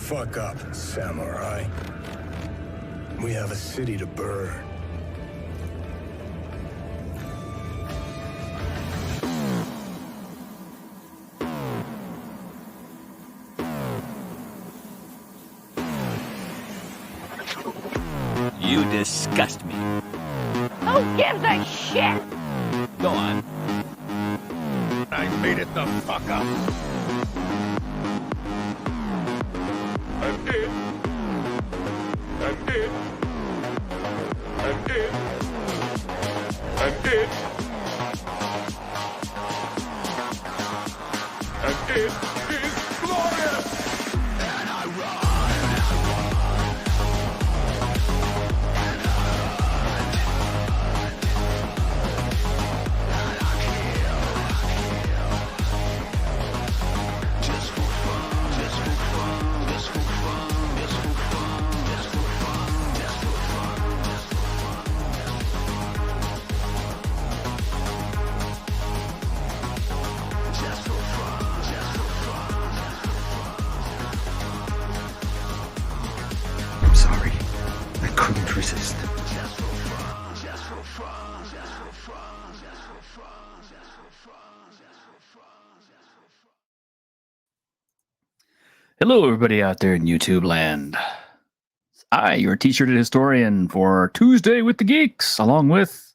fuck up, samurai. We have a city to burn. You disgust me. Who gives a shit? Go on. I made it the fuck up. I'm dead. I'm dead. I'm dead. I'm dead. I'm dead. It's glorious! And I run. I'm sorry. I couldn't resist. Hello, everybody out there in YouTube land. I, your t-shirted historian for Tuesday with the Geeks, along with...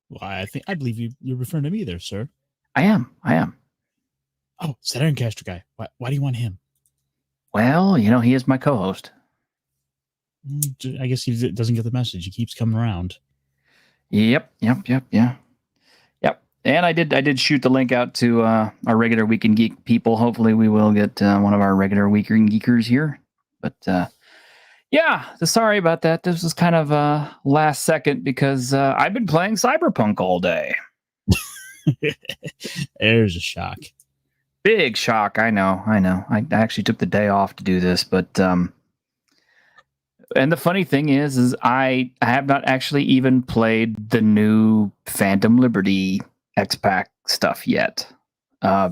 Well, I believe you're referring to me there, sir. I am. Oh, it's that Ironcaster guy. Why do you want him? Well, he is my co-host. I guess he doesn't get the message. He keeps coming around. Yep. And I did shoot the link out to our regular Weekend Geek people. Hopefully we will get one of our regular Weekend Geekers here. But yeah, sorry about that. This was kind of last second because I've been playing Cyberpunk all day. There's a shock. Big shock. I know. I actually took the day off to do this, but and the funny thing is I have not actually even played the new Phantom Liberty X-Pack stuff yet,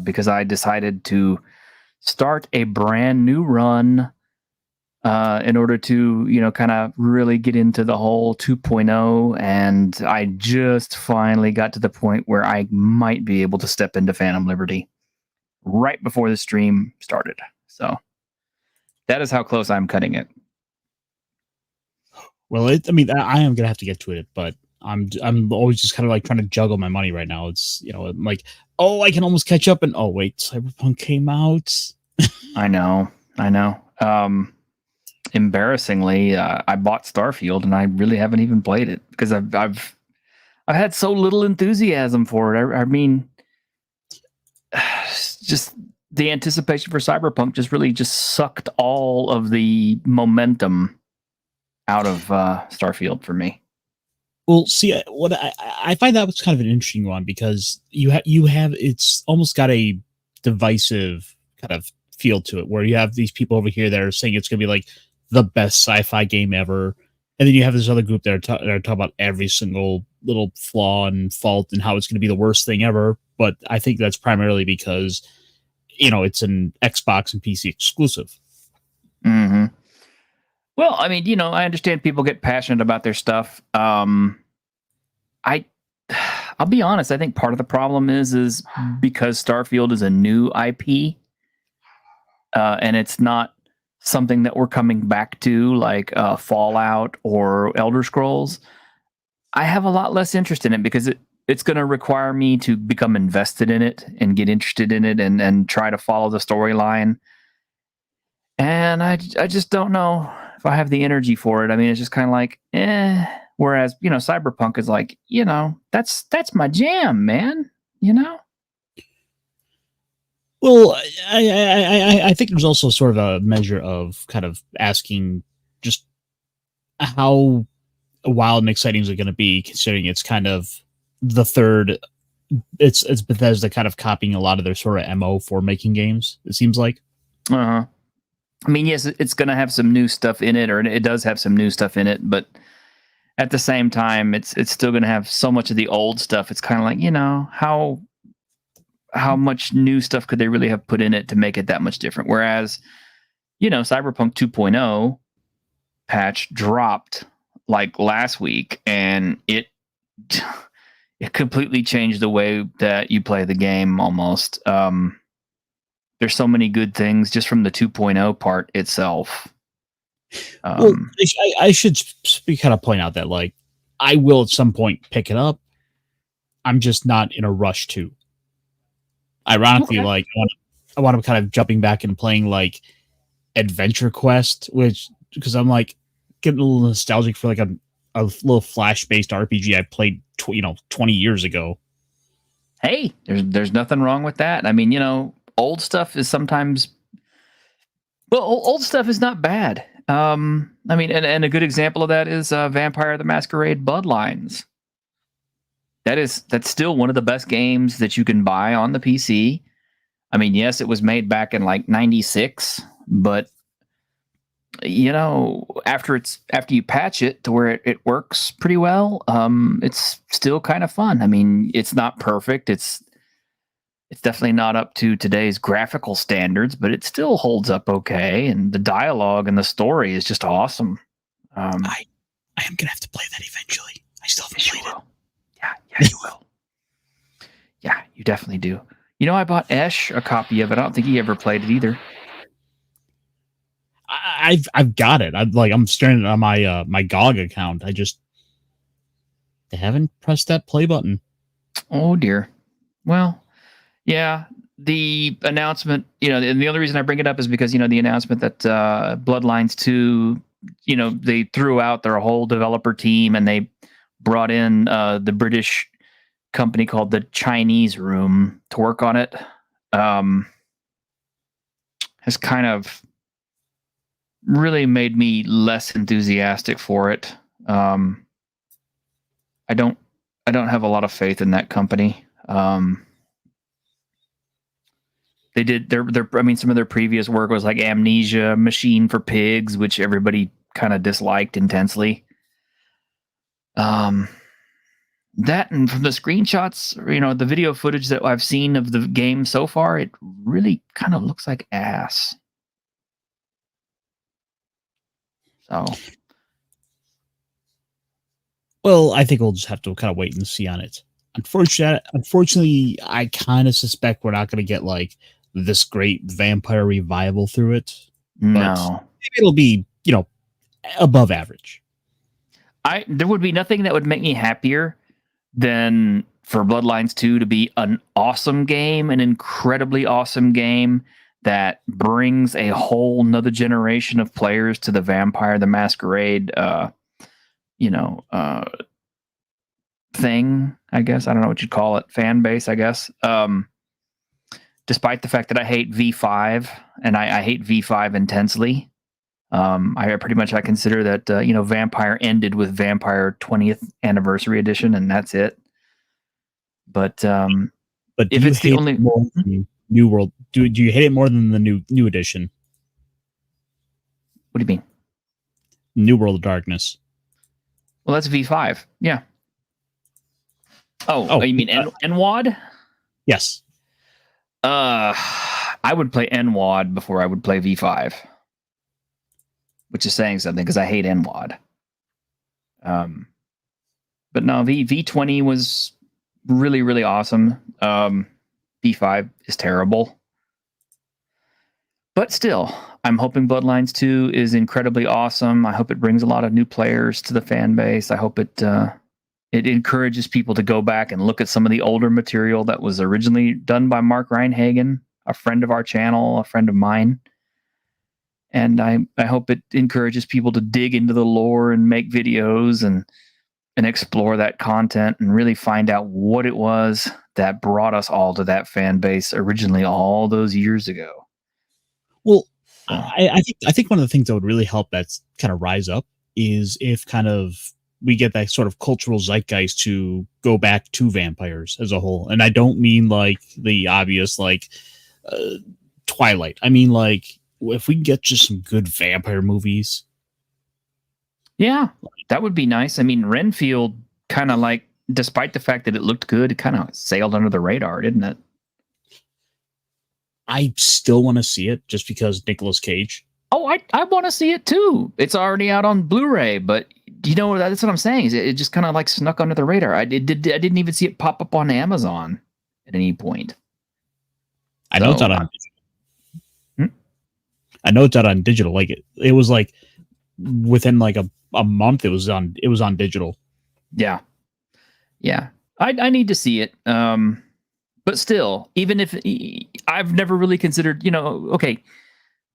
because I decided to start a brand new run in order to, kind of really get into the whole 2.0, and I just finally got to the point where I might be able to step into Phantom Liberty right before the stream started. So that is how close I'm cutting it. Well, I am gonna have to get to it, but I'm always just kind of like trying to juggle my money right now. It's I'm like, oh, I can almost catch up, and oh wait, Cyberpunk came out. I know. Embarrassingly, I bought Starfield, and I really haven't even played it because I've had so little enthusiasm for it. I mean, just the anticipation for Cyberpunk just sucked all of the momentum out of Starfield for me. Well, see, what I find that was kind of an interesting one because you have it's almost got a divisive kind of feel to it, where you have these people over here that are saying it's going to be like the best sci-fi game ever, and then you have this other group that are talking about every single little flaw and fault and how it's going to be the worst thing ever. But I think that's primarily because it's an Xbox and PC exclusive. Mm-hmm. Well, I mean, I understand people get passionate about their stuff. I'll be honest. I think part of the problem is because Starfield is a new IP, and it's not something that we're coming back to like Fallout or Elder Scrolls. I have a lot less interest in it because it's going to require me to become invested in it and get interested in it and try to follow the storyline. And I just don't know if I have the energy for it. I mean, it's just kind of like, whereas, Cyberpunk is like, that's my jam, man, Well, I think there's also sort of a measure of kind of asking just how wild and exciting is it going to be, considering it's kind of the third. It's Bethesda kind of copying a lot of their sort of MO for making games, it seems like. I mean, yes, it's going to have some new stuff in it, or it does have some new stuff in it, but at the same time, it's still going to have so much of the old stuff. It's kind of like, how much new stuff could they really have put in it to make it that much different? Whereas, Cyberpunk 2.0 patch dropped like last week, and it completely changed the way that you play the game almost. There's so many good things just from the 2.0 part itself. I should kind of point out that like I will at some point pick it up. I'm just not in a rush to. Ironically, Okay. like I want to kind of jumping back and playing like Adventure Quest, because I'm like getting a little nostalgic for like a little flash-based RPG I played 20 years ago. Hey, there's nothing wrong with that. I mean, old stuff is sometimes, well, old stuff is not bad. I mean, and a good example of that is Vampire the Masquerade Bloodlines. That's still one of the best games that you can buy on the PC. I mean, yes, it was made back in like 96, but after you patch it to where it works pretty well, it's still kind of fun. I mean, it's not perfect. It's definitely not up to today's graphical standards, but it still holds up okay. And the dialogue and the story is just awesome. I am gonna have to play that eventually. I still haven't played it. Yeah, you will. Yeah, you definitely do. I bought Esh a copy of it. I don't think he ever played it either. I've got it. I'm staring at my my GOG account. They haven't pressed that play button. Oh dear. Well, yeah. The announcement, and the only reason I bring it up is because the announcement that Bloodlines 2, they threw out their whole developer team and they brought in the British company called the Chinese Room to work on it. Has kind of really made me less enthusiastic for it. I don't have a lot of faith in that company. They did some of their previous work was like Amnesia, Machine for Pigs, which everybody kind of disliked intensely. That, and from the screenshots, the video footage that I've seen of the game so far, it really kind of looks like ass. So, well, I think we'll just have to kind of wait and see on it. Unfortunately, I kind of suspect we're not going to get like this great vampire revival through it. No, maybe it'll be above average. There would be nothing that would make me happier than for Bloodlines 2 to be an awesome game, an incredibly awesome game that brings a whole nother generation of players to the Vampire the Masquerade, thing, I guess. I don't know what you'd call it. Fan base, I guess. Despite the fact that I hate V5, and I hate V5 intensely. I consider that Vampire ended with Vampire 20th Anniversary Edition, and that's it. But if it's the only New World, do you hate it more than the new edition? What do you mean? New World of Darkness. Well, that's V5. Yeah. Oh, you mean NWAD? Yes. I would play NWAD before I would play V5. Which is saying something because I hate NWAD. But no, V20 was really, really awesome. V5 is terrible. But still, I'm hoping Bloodlines 2 is incredibly awesome. I hope it brings a lot of new players to the fan base. I hope it encourages people to go back and look at some of the older material that was originally done by Mark Reinhagen, a friend of our channel, a friend of mine. And I hope it encourages people to dig into the lore and make videos and explore that content and really find out what it was that brought us all to that fan base originally all those years ago. Well, I think one of the things that would really help that kind of rise up is if kind of we get that sort of cultural zeitgeist to go back to vampires as a whole. And I don't mean like the obvious like Twilight. I mean like if we can get just some good vampire movies. Yeah, that would be nice. I mean, Renfield kind of like, despite the fact that it looked good, it kind of sailed under the radar, didn't it? I still want to see it just because Nicolas Cage. Oh, I want to see it too. It's already out on Blu-ray, but that's what I'm saying. Is it just kind of like snuck under the radar. I didn't even see it pop up on Amazon at any point. I know it's out on digital. I know it's out on digital. Like it was like within like a month it was on digital. Yeah. I need to see it. But still, even if I've never really considered, okay.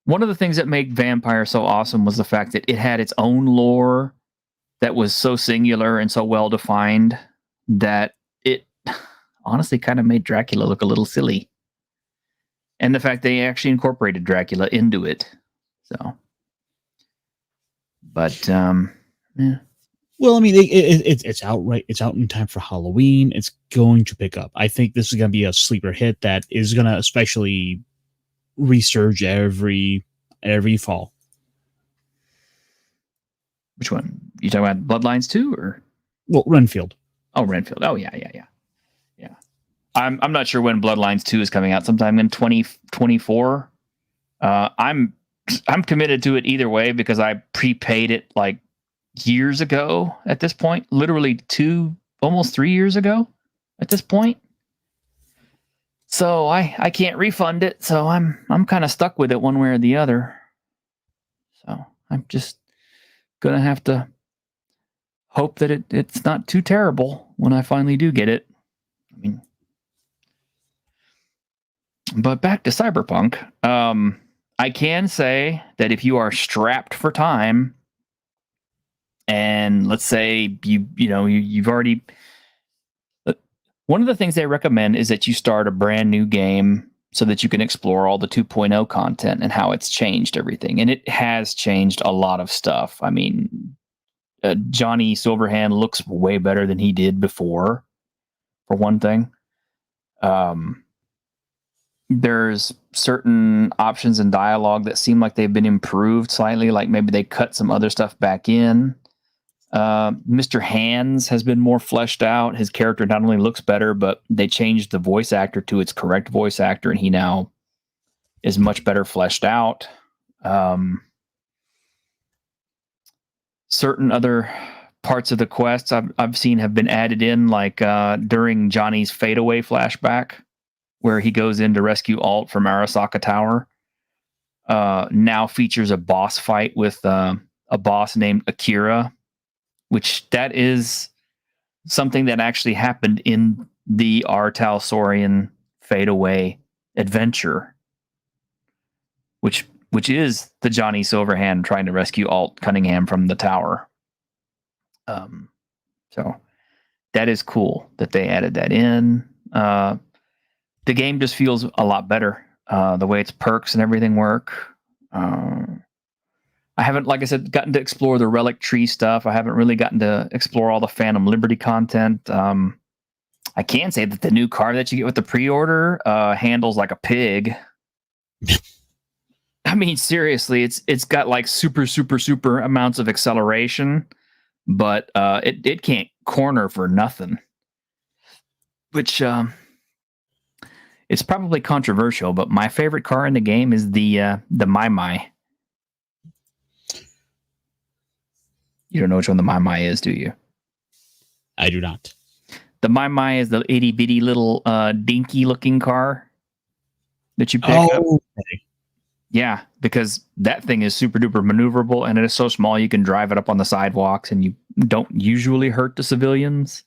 One of the things that made Vampire so awesome was the fact that it had its own lore that was so singular and so well defined that it honestly kind of made Dracula look a little silly. And the fact they actually incorporated Dracula into it. So, but yeah. Well, I mean, it's out right. It's out in time for Halloween. It's going to pick up. I think this is going to be a sleeper hit that is going to especially resurge every fall. Which one? You talking about Bloodlines 2 or? Well, Renfield. Oh, Renfield. Oh, yeah. I'm not sure when Bloodlines 2 is coming out. Sometime in 2024. I'm committed to it either way because I prepaid it like years ago at this point. Literally almost 3 years ago at this point. So I can't refund it. So I'm kind of stuck with it one way or the other. So I'm just gonna have to hope that it's not too terrible when I finally do get it. I mean, but back to Cyberpunk. I can say that if you are strapped for time, and let's say you've already. One of the things they recommend is that you start a brand new game so that you can explore all the 2.0 content and how it's changed everything. And it has changed a lot of stuff. I mean, Johnny Silverhand looks way better than he did before, for one thing. There's certain options in dialogue that seem like they've been improved slightly, like maybe they cut some other stuff back in. Mr. Hands has been more fleshed out. His character not only looks better, but they changed the voice actor to its correct voice actor, and he now is much better fleshed out. Certain other parts of the quests I've seen have been added in, like during Johnny's fadeaway flashback, where he goes in to rescue Alt from Arasaka Tower. Now features a boss fight with a boss named Akira, which that is something that actually happened in the Artal Saurian fadeaway adventure, which is the Johnny Silverhand trying to rescue Alt Cunningham from the tower. So that is cool that they added that in. The game just feels a lot better. The way its perks and everything work. I haven't, like I said, gotten to explore the relic tree stuff. I haven't really gotten to explore all the Phantom Liberty content. I can say that the new car that you get with the pre-order handles like a pig. I mean, seriously, it's got like super amounts of acceleration, but it can't corner for nothing. Which it's probably controversial, but my favorite car in the game is the Mai Mai. You don't know which one the Mai Mai is, do you? I do not. The Mai Mai is the itty bitty little dinky looking car that you pick up. Okay. Yeah, because that thing is super duper maneuverable, and it is so small you can drive it up on the sidewalks, and you don't usually hurt the civilians.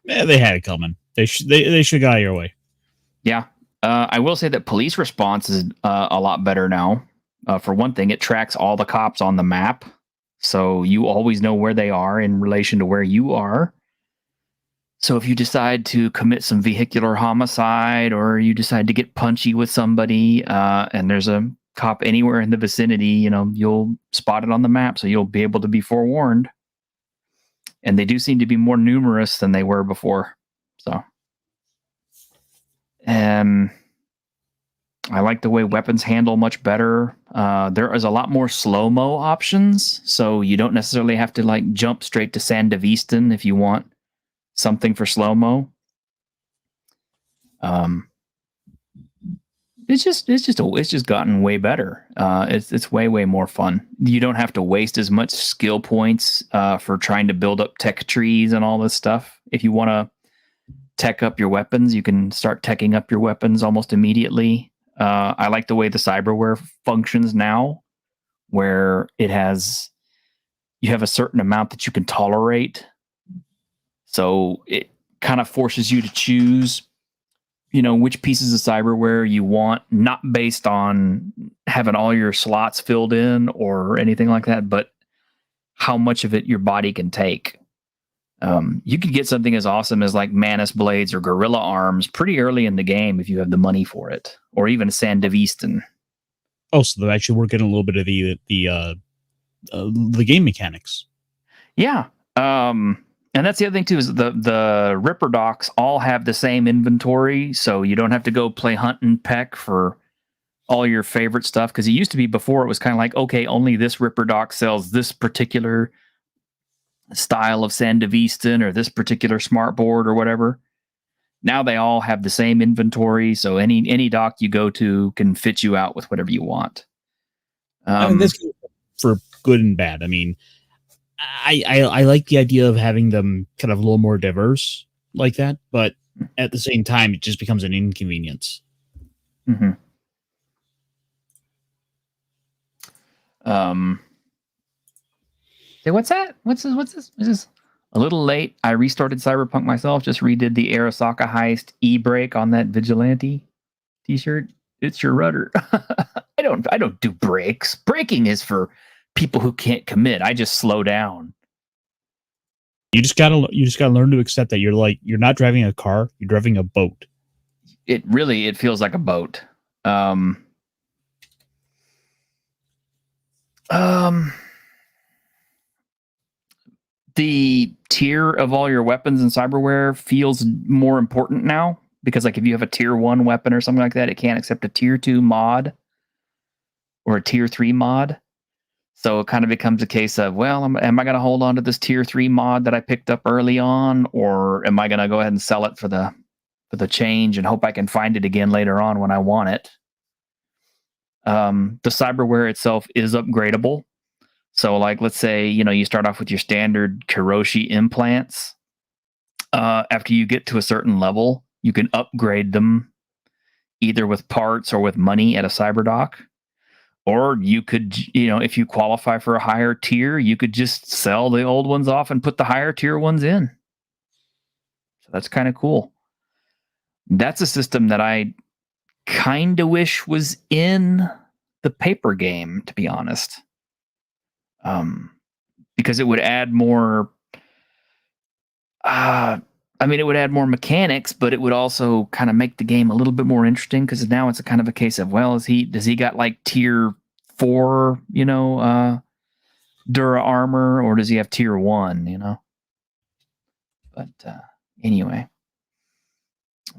Yeah, they had it coming. They should have got out of your way. Yeah. I will say that police response is a lot better now. For one thing, it tracks all the cops on the map, so you always know where they are in relation to where you are. So if you decide to commit some vehicular homicide, or you decide to get punchy with somebody, and there's a cop anywhere in the vicinity, you'll spot it on the map, so you'll be able to be forewarned. And they do seem to be more numerous than they were before. So, I like the way weapons handle much better. There is a lot more slow-mo options, so you don't necessarily have to like jump straight to Sandevistan if you want something for slow-mo. it's just gotten way better. It's way more fun. You don't have to waste as much skill points for trying to build up tech trees and all this stuff. If you want to tech up your weapons, you can start teching up your weapons almost immediately. I like the way the cyberware functions now, where you have a certain amount that you can tolerate. So it kind of forces you to choose, which pieces of cyberware you want, not based on having all your slots filled in or anything like that, but how much of it your body can take. You could get something as awesome as like Manus blades or gorilla arms pretty early in the game if you have the money for it, or even Sandevistan. Oh, so they're actually working a little bit of the game mechanics. Yeah. And that's the other thing too, is the Ripper docs all have the same inventory, so you don't have to go play hunt and peck for all your favorite stuff. Because it used to be, before, it was kind of like, okay, only this Ripper doc sells this particular style of Sandevistan or this particular smartboard or whatever. Now they all have the same inventory, so any dock you go to can fit you out with whatever you want. I mean, this for good and bad. I mean, I like the idea of having them kind of a little more diverse like that, but at the same time, it just becomes an inconvenience. Mm-hmm. Hey, what's that? What's this? Is this a little late? I restarted Cyberpunk myself. Just redid the Arasaka heist e-break on that vigilante t-shirt. It's your rudder. I don't do breaks. Breaking is for people who can't commit. I just slow down. You just gotta learn to accept that you're not driving a car, you're driving a boat. It feels like a boat. The tier of all your weapons in cyberware feels more important now, because like if you have a tier 1 weapon or something like that, it can't accept a tier 2 mod or a tier 3 mod. So it kind of becomes a case of, well, am I going to hold on to this tier 3 mod that I picked up early on, or am I going to go ahead and sell it for the change and hope I can find it again later on when I want it? The cyberware itself is upgradable. So like, let's say, you start off with your standard Kiroshi implants. After you get to a certain level, you can upgrade them either with parts or with money at a cyberdock. Or you could, if you qualify for a higher tier, you could just sell the old ones off and put the higher tier ones in. So that's kind of cool. That's a system that I kind of wish was in the paper game, to be honest. Because it would add more, it would add more mechanics, but it would also kind of make the game a little bit more interesting, because now it's a kind of a case of, well, does he got like tier 4, Dura armor, or does he have tier 1, But anyway.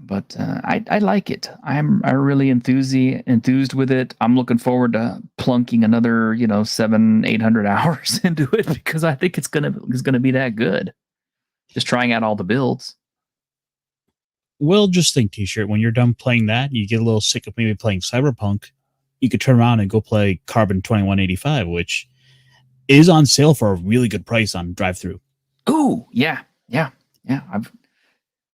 But I like it. I'm really enthused with it. I'm looking forward to plunking another 700-800 hours into it, because I think it's gonna be that good. Just trying out all the builds. Well, just think, T-shirt, when you're done playing that, you get a little sick of maybe playing Cyberpunk, you could turn around and go play Carbon 2185, which is on sale for a really good price on drive-thru. Ooh, yeah. I've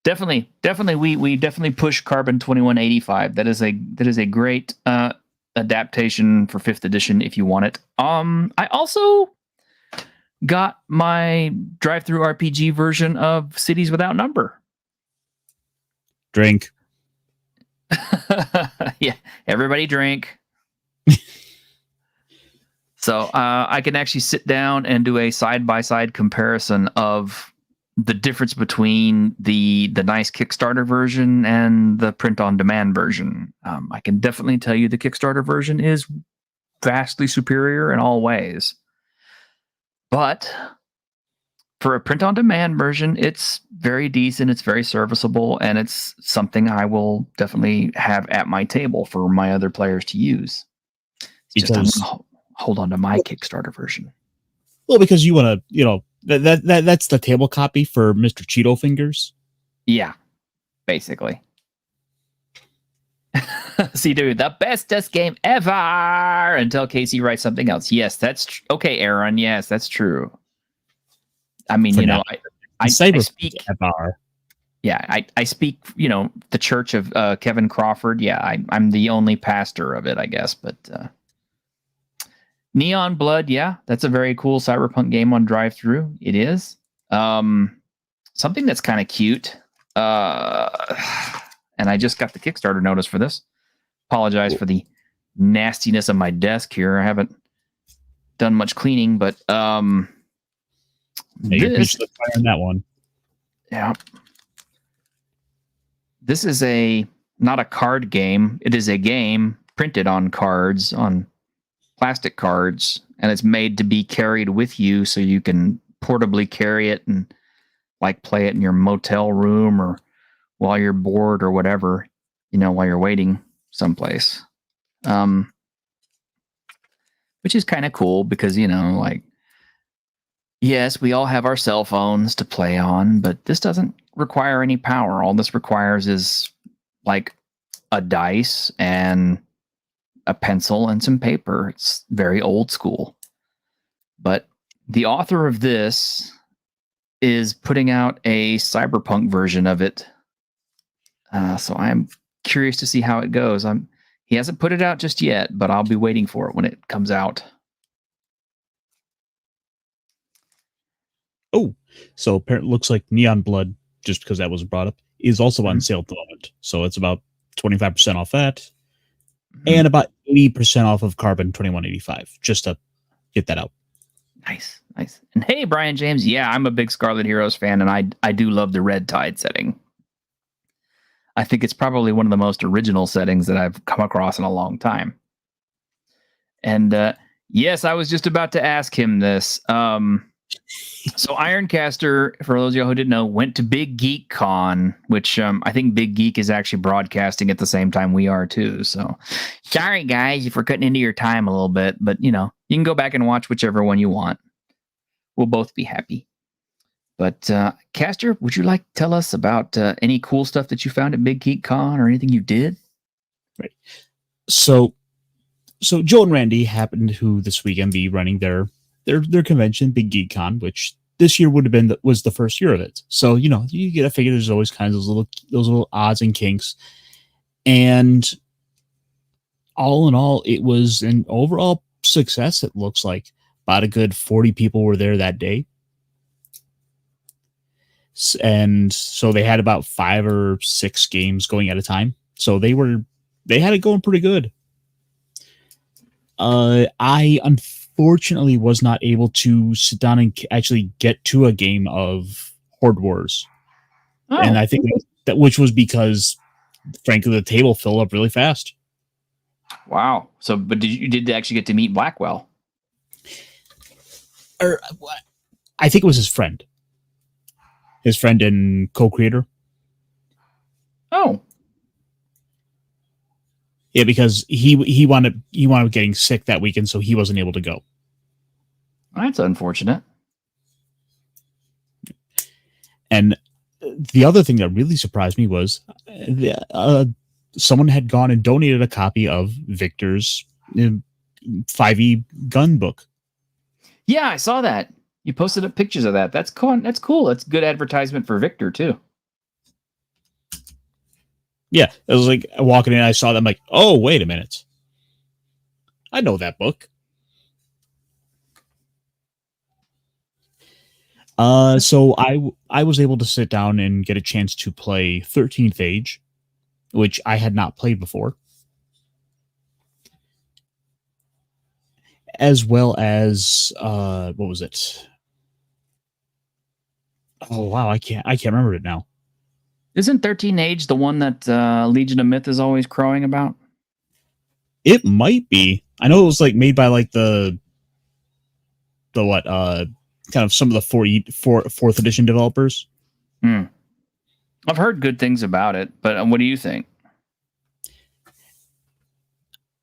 definitely we definitely push Carbon 2185. That is a great adaptation for 5th edition if you want it. I also got my drive-thru RPG version of Cities Without Number. Drink. Yeah, everybody drink. So I can actually sit down and do a side-by-side comparison of the difference between the nice Kickstarter version and the print-on-demand version. I can definitely tell you the Kickstarter version is vastly superior in all ways. But for a print-on-demand version, it's very decent, it's very serviceable, and it's something I will definitely have at my table for my other players to use. It's just I'm going to hold on to my Kickstarter version. Well, because you want to, that's the table copy for Mr. Cheeto Fingers. Yeah, basically. CW, the bestest game ever until Casey writes something else. Yes, that's okay, Aaron. Yes, that's true. I mean, For you know, now. I speak. FR. Yeah, I speak. You know, the Church of Kevin Crawford. Yeah, I'm the only pastor of it, I guess. But Neon Blood, yeah, that's a very cool cyberpunk game on drive-through. It is. Something that's kind of cute. And I just got the Kickstarter notice for this. Apologize for the nastiness of my desk here. I haven't done much cleaning, but Yeah, you're pitched the fire on that one. Yeah. This is not a card game. It is a game printed on cards, on plastic cards, and it's made to be carried with you so you can portably carry it and like play it in your motel room or while you're bored or whatever, you know, while you're waiting someplace. Which is kind of cool because, you know, like, yes, we all have our cell phones to play on, but this doesn't require any power. All this requires is like a dice and a pencil and some paper. It's very old school. But the author of this is putting out a cyberpunk version of it. So I'm curious to see how it goes. He hasn't put it out just yet, but I'll be waiting for it when it comes out. Oh, so apparently looks like Neon Blood, just because that was brought up, is also on sale at the moment. So it's about 25% off that, and about 80% off of Carbon 2185, just to get that out. Nice. And hey, Brian James, yeah, I'm a big Scarlet Heroes fan, and I do love the Red Tide setting. I think it's probably one of the most original settings that I've come across in a long time. And yes, I was just about to ask him this. So Ironcaster, for those of you who didn't know, went to Biggeek Con, which I think Big Geek is actually broadcasting at the same time we are too. So sorry, guys, if we're cutting into your time a little bit, but you know, you can go back and watch whichever one you want. We'll both be happy. But Caster, would you like to tell us about any cool stuff that you found at Biggeek Con or anything you did? Right. So Joe and Randy happened to this weekend be running their convention, Biggeek Con, which this year would have been was the first year of it. So you know you get to figure there's always kinds of those little odds and kinks, and all in all, it was an overall success. It looks like about a good 40 people were there that day. And so they had about 5 or 6 games going at a time. So they had it going pretty good. I unfortunately was not able to sit down and actually get to a game of Horde Wars. Oh. And I think that which was because frankly the table filled up really fast. Wow. So but did you actually get to meet Blackwell? I think it was his friend and co-creator. Oh, yeah, because he wound up getting sick that weekend, so he wasn't able to go. That's unfortunate. And the other thing that really surprised me was someone had gone and donated a copy of Victor's 5e gun book. Yeah, I saw that. You posted up pictures of that. That's cool. That's cool. That's good advertisement for Victor too. Yeah, it was like walking in, I saw that. I'm like, oh, wait a minute. I know that book. So I was able to sit down and get a chance to play 13th Age, which I had not played before. As well as what was it? Oh wow, I can't remember it now. Isn't 13 Age the one that Legion of Myth is always crowing about? It might be. I know it was like made by like the what kind of some of the 4th edition developers. I've heard good things about it, but what do you think?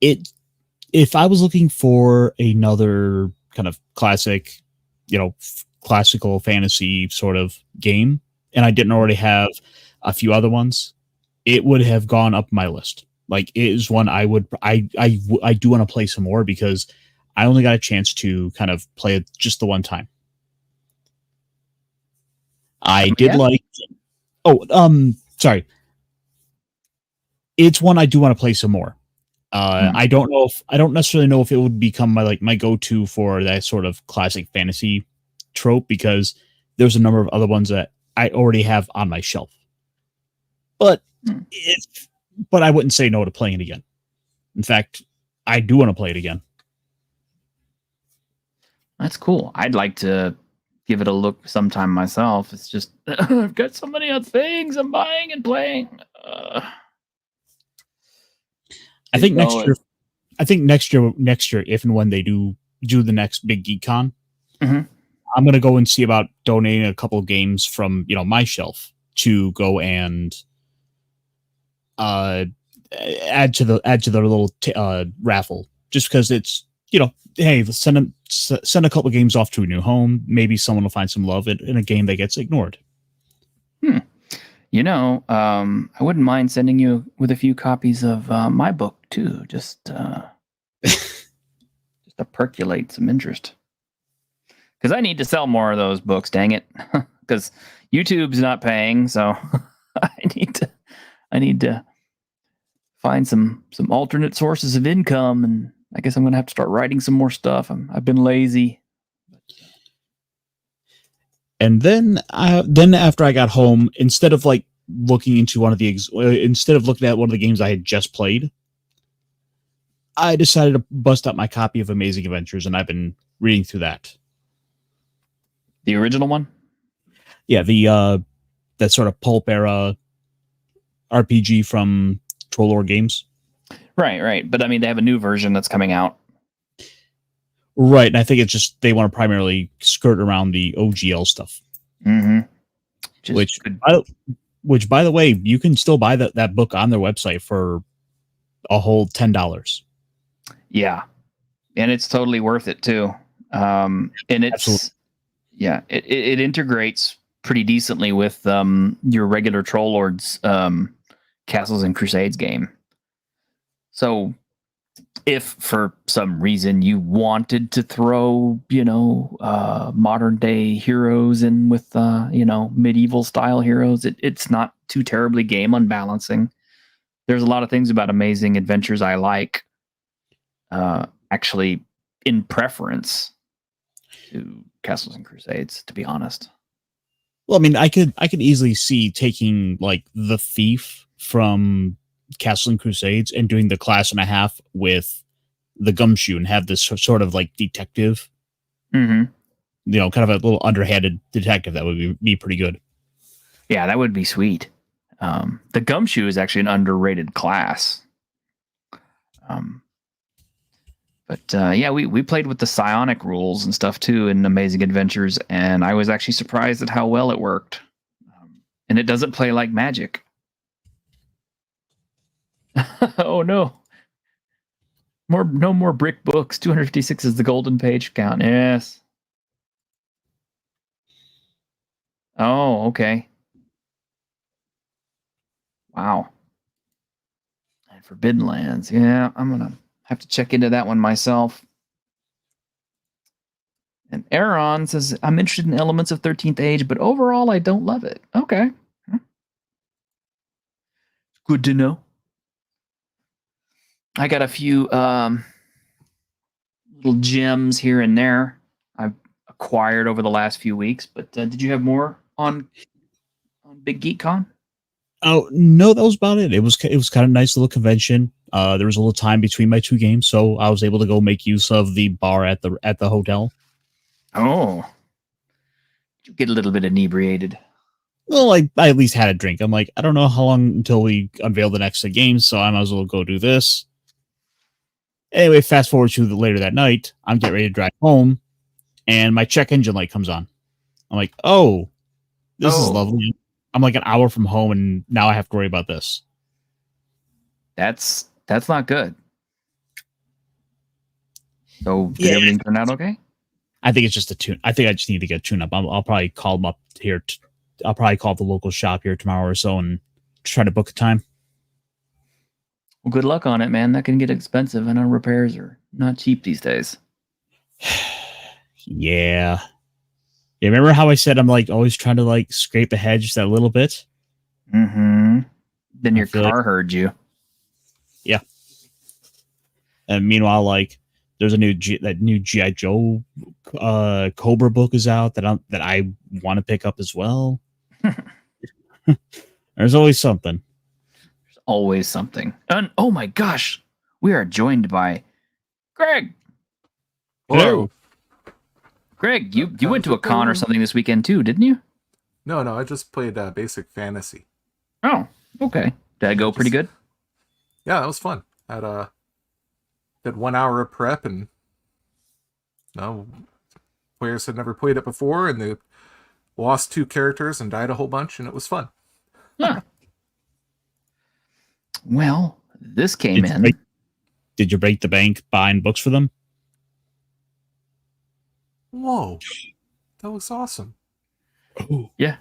If I was looking for another kind of classic, classical fantasy sort of game, and I didn't already have a few other ones, it would have gone up my list. Like, it is one I do want to play some more because I only got a chance to kind of play it just the one time. I did like. Oh, sorry. It's one I do want to play some more. I don't necessarily know if it would become my go-to for that sort of classic fantasy trope, because there's a number of other ones that I already have on my shelf. But I wouldn't say no to playing it again. In fact, I do want to play it again. That's cool. I'd like to give it a look sometime myself. It's just I've got so many other things I'm buying and playing. I think next year, if and when they do the next Biggeek Con, mm-hmm. I'm gonna go and see about donating a couple of games from my shelf to go and add to the little raffle, just because it's hey, send a couple of games off to a new home. Maybe someone will find some love in a game that gets ignored. I wouldn't mind sending you with a few copies of my book too, just to percolate some interest. Because I need to sell more of those books, dang it. Because YouTube's not paying, so I need to find some alternate sources of income, and I guess I'm going to have to start writing some more stuff. I've been lazy. And then after I got home, instead of looking at one of the games I had just played, I decided to bust out my copy of Amazing Adventures, and I've been reading through that. The original one? Yeah, the that sort of pulp era RPG from Trollor Games. Right. But I mean, they have a new version that's coming out. Right, and I think it's just they want to primarily skirt around the OGL stuff. Mm-hmm. Which, by the way, you can still buy that book on their website for a whole $10. Yeah, and it's totally worth it too. And it's absolutely. Yeah, it integrates pretty decently with your regular Trollords Castles and Crusades game. So if for some reason you wanted to throw, modern day heroes in with, medieval style heroes, it's not too terribly game unbalancing. There's a lot of things about Amazing Adventures I like, actually in preference to Castles and Crusades, to be honest. Well, I mean, I could easily see taking the Thief from Castle and Crusades and doing the class and a half with the Gumshoe and have this sort of detective, mm-hmm. Kind of a little underhanded detective. That would be pretty good. Yeah, that would be sweet. The Gumshoe is actually an underrated class. We played with the psionic rules and stuff too in Amazing Adventures, and I was actually surprised at how well it worked. And it doesn't play like Magic. Oh no. No more brick books. 256 is the golden page count. Yes. Oh, okay. Wow. And Forbidden Lands. Yeah, I'm going to have to check into that one myself. And Aaron says, I'm interested in elements of 13th Age, but overall I don't love it. Okay. Good to know. I got a few little gems here and there I've acquired over the last few weeks, but did you have more on Biggeek Con? Oh no, that was about it. It was kind of a nice little convention. There was a little time between my two games, so I was able to go make use of the bar at the hotel. Oh, you get a little bit inebriated. Well, I at least had a drink. I'm like, I don't know how long until we unveil the next game, so I might as well go do this. Anyway, fast forward to later that night, I'm getting ready to drive home, and my check engine light comes on. I'm like, oh, this is lovely. I'm like an hour from home, and now I have to worry about this. That's not good. So did everything turn out okay? I think it's just a tune. I think I just need to get a tune up. I'll probably call them up here. I'll probably call the local shop here tomorrow or so and try to book a time. Well, good luck on it, man. That can get expensive. I know repairs are not cheap these days. Yeah. Yeah, remember how I said I'm like always trying to like scrape ahead just that little bit? Mm-hmm. Then your feel car heard you. Yeah. And meanwhile, like there's a new G.I. Joe Cobra book is out that I want to pick up as well. There's always something. There's always something. And oh my gosh, we are joined by Greg. Hello. Greg, you went to a con or something this weekend too, didn't you? No, I just played Basic Fantasy. Oh, okay. Did I go pretty good? Yeah, that was fun. Did 1 hour of prep, and players had never played it before, and they lost 2 characters and died a whole bunch, and it was fun. Huh. Well, this came in. Did you break the bank buying books for them? Whoa, that looks awesome. Yeah.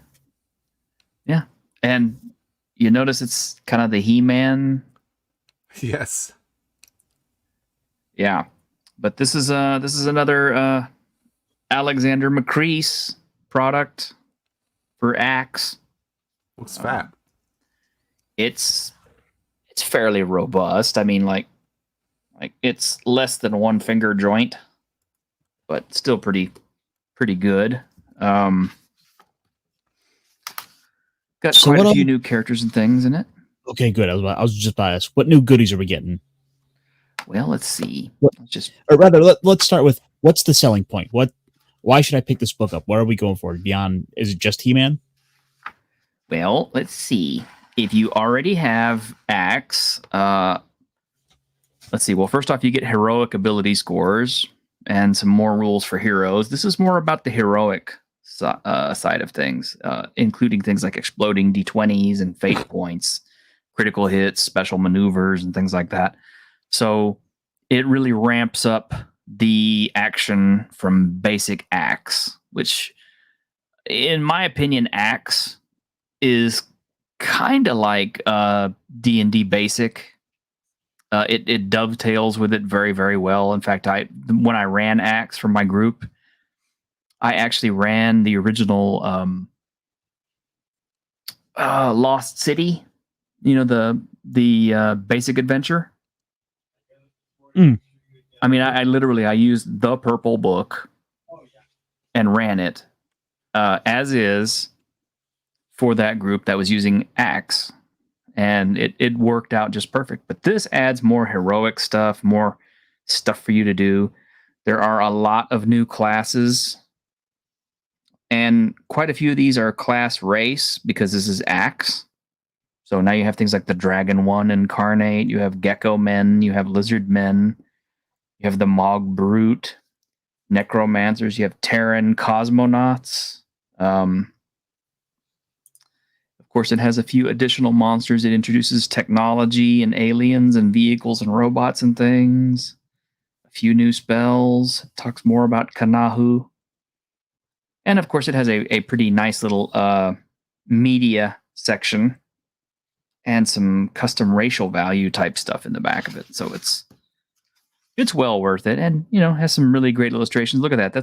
Yeah. And you notice it's kind of the He-Man. Yes. Yeah. But this is another Alexander McCrease product for Axe. Looks fat. It's fairly robust. I mean, like it's less than 1 finger joint, but still pretty good. Got quite a few new characters and things in it. Okay, good. I was just about to ask, what new goodies are we getting? Well, let's see. Let's start with what's the selling point? Why should I pick this book up? What are we going for? Beyond, is it just He-Man? Well, let's see. If you already have Axe, let's see. Well, first off, you get heroic ability scores and some more rules for heroes. This is more about the heroic side of things, including things like exploding D20s and fate points, critical hits, special maneuvers, and things like that. So it really ramps up the action from basic Axe, which, in my opinion, Axe is kind of like D&D basic. It dovetails with it very, very well. In fact, when I ran Axe for my group, I actually ran the original Lost City, the basic adventure. I mean, I literally used the purple book and ran it as is for that group that was using Axe, and it worked out just perfect. But this adds more heroic stuff, more stuff for you to do. There are a lot of new classes, and quite a few of these are class race because this is Axe. So now you have things like the Dragon One Incarnate, you have Gecko Men, you have Lizard Men, you have the Mog Brute, Necromancers, you have Terran Cosmonauts. Of course, it has a few additional monsters. It introduces technology and aliens and vehicles and robots and things. A few new spells. It talks more about Kanahu. And of course, it has a pretty nice little media section and some custom racial value type stuff in the back of it. So it's well worth it, and has some really great illustrations. Look at that.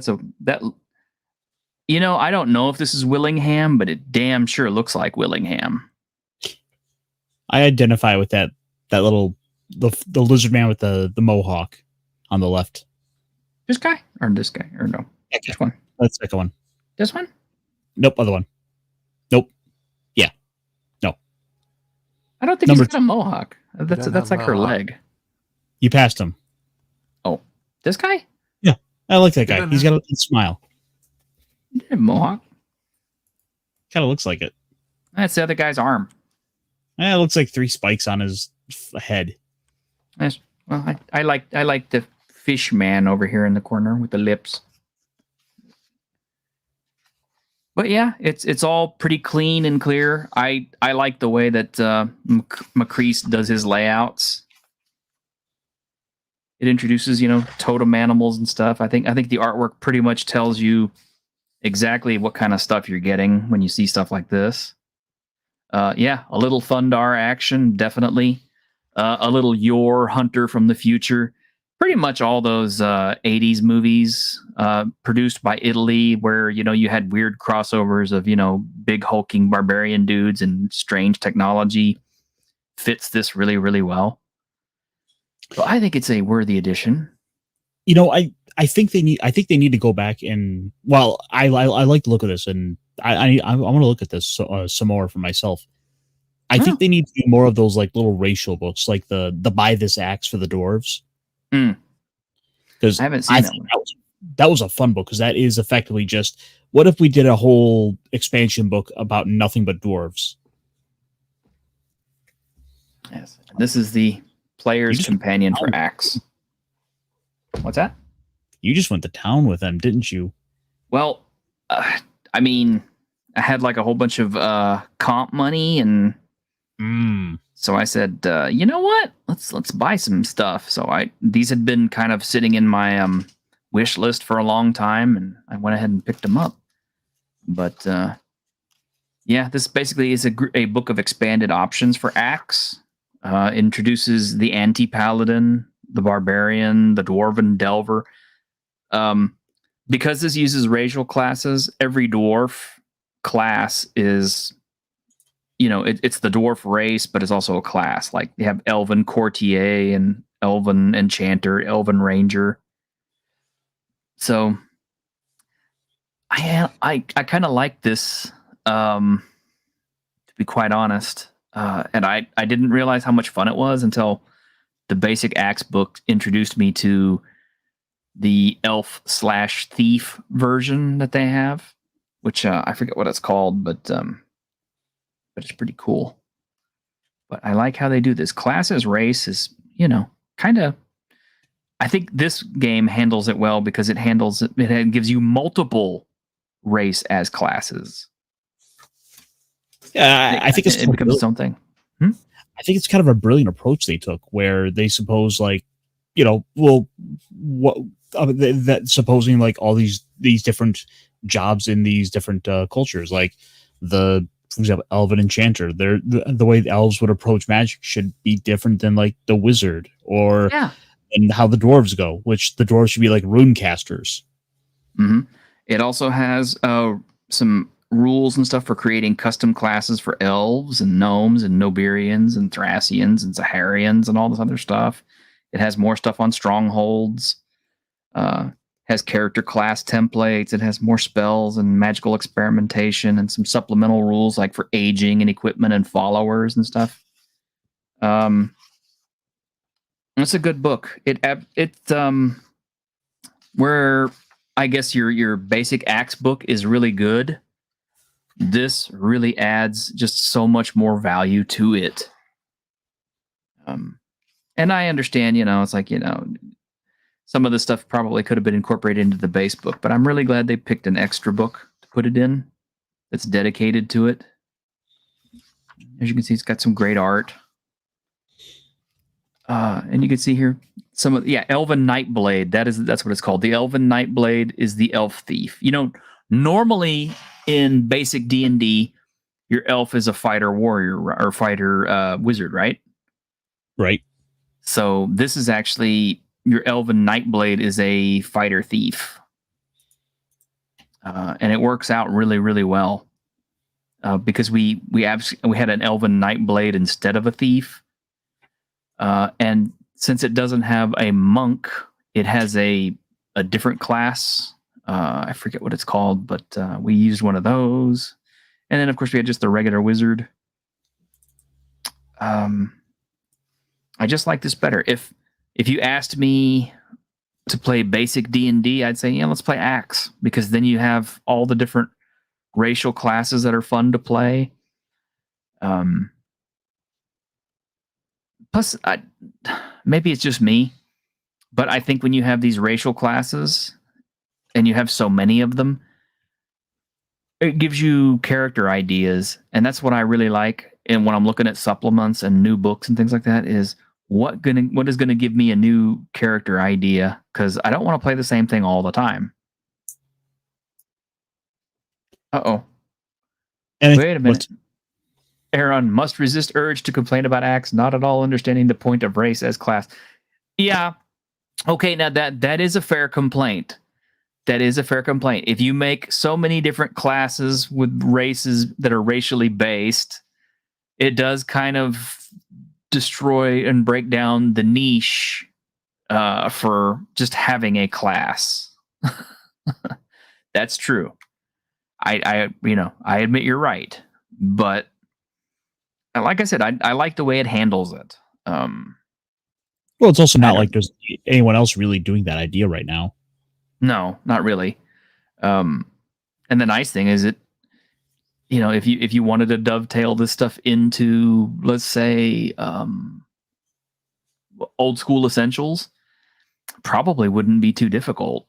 I don't know if this is Willingham, but it damn sure looks like Willingham. I identify with that little the lizard man with the mohawk on the left. This guy or this guy or no? Okay. Which one? That's the second one. This one? Nope. Other one. Nope. Yeah. No. I don't think he's got a mohawk. That's like her leg. You passed him. Oh, this guy? Yeah, I like that guy. He's got a smile. A mohawk. Kind of looks like it. That's the other guy's arm. It looks like 3 spikes on his head. Yes. Well, I like the fish man over here in the corner with the lips. But yeah, it's all pretty clean and clear. I like the way that McCrease does his layouts. It introduces, totem animals and stuff. I think the artwork pretty much tells you exactly what kind of stuff you're getting when you see stuff like this. Yeah, a little Thundar action, definitely. a little Yore Hunter from the Future. Pretty much all those 80s movies produced by Italy where, you had weird crossovers of, big hulking barbarian dudes and strange technology fits this really, really well. So I think it's a worthy addition. I think they need to go back and, well, I like the look of this, and I want to look at this some more for myself. I think they need to do more of those like little racial books, like the buy this axe for the dwarves. Because I haven't seen that one. That was a fun book, because that is effectively just, what if we did a whole expansion book about nothing but dwarves? Yes, this is the player's companion for Axe. What's that? You just went to town with them, didn't you? Well, I mean, I had like a whole bunch of comp money, and so I said, you know what? Let's buy some stuff. So these had been kind of sitting in my wish list for a long time, and I went ahead and picked them up. But yeah, this basically is a book of expanded options for Axe. Introduces the anti-paladin, the barbarian, the dwarven delver. Because this uses racial classes, every dwarf class is, it's the dwarf race, but it's also a class. Like you have elven courtier and elven enchanter, elven ranger. So I kind of like this, to be quite honest. And I didn't realize how much fun it was until the basic Axe book introduced me to the elf/thief version that they have, which I forget what it's called, but it's pretty cool. But I like how they do this. Class as race is, kind of. I think this game handles it well because it gives you multiple race as classes. Yeah, I think it becomes something. I think it's kind of a brilliant approach they took, where they suppose supposing like all these different jobs in these different cultures, like for example, elven enchanter, the way the elves would approach magic should be different than like the wizard, or and how the dwarves go, which the dwarves should be like rune casters. It also has some rules and stuff for creating custom classes for elves and gnomes and Nobirians and Thracians and Zaharians and all this other stuff. It has more stuff on strongholds. Has character class templates. It has more spells and magical experimentation and some supplemental rules like for aging and equipment and followers and stuff. It's a good book. It's where I guess your basic Axe book is really good. This really adds just so much more value to it. And I understand, it's like, some of the stuff probably could have been incorporated into the base book, but I'm really glad they picked an extra book to put it in that's dedicated to it. As you can see, it's got some great art. And you can see here Elven Nightblade. That's what it's called. The Elven Nightblade is the elf thief. Normally in basic D&D, your elf is a fighter warrior or fighter wizard, right? Right. So this is actually your Elven Nightblade is a fighter thief, and it works out really, really well because we had an Elven Nightblade instead of a thief, and since it doesn't have a monk, it has a different class. I forget what it's called, but we used one of those, and then of course we had just the regular wizard. I just like this better. If you asked me to play basic D&D, I'd say, let's play Axe, because then you have all the different racial classes that are fun to play. Plus, maybe it's just me, but I think when you have these racial classes and you have so many of them, it gives you character ideas, and that's what I really like. And when I'm looking at supplements and new books and things like that, is what is gonna give me a new character idea, because I don't want to play the same thing all the time. Wait a minute. Aaron must resist urge to complain about acts, not at all understanding the point of race as class. Yeah. Okay, now that is a fair complaint. That is a fair complaint. If you make so many different classes with races that are racially based, it does kind of destroy and break down the niche for just having a class. That's true. I admit you're right, but like I said, I like the way it handles it. Well, it's also not like there's anyone else really doing that idea right now. No, not really. And the nice thing is if you wanted to dovetail this stuff into, let's say, old school essentials, probably wouldn't be too difficult.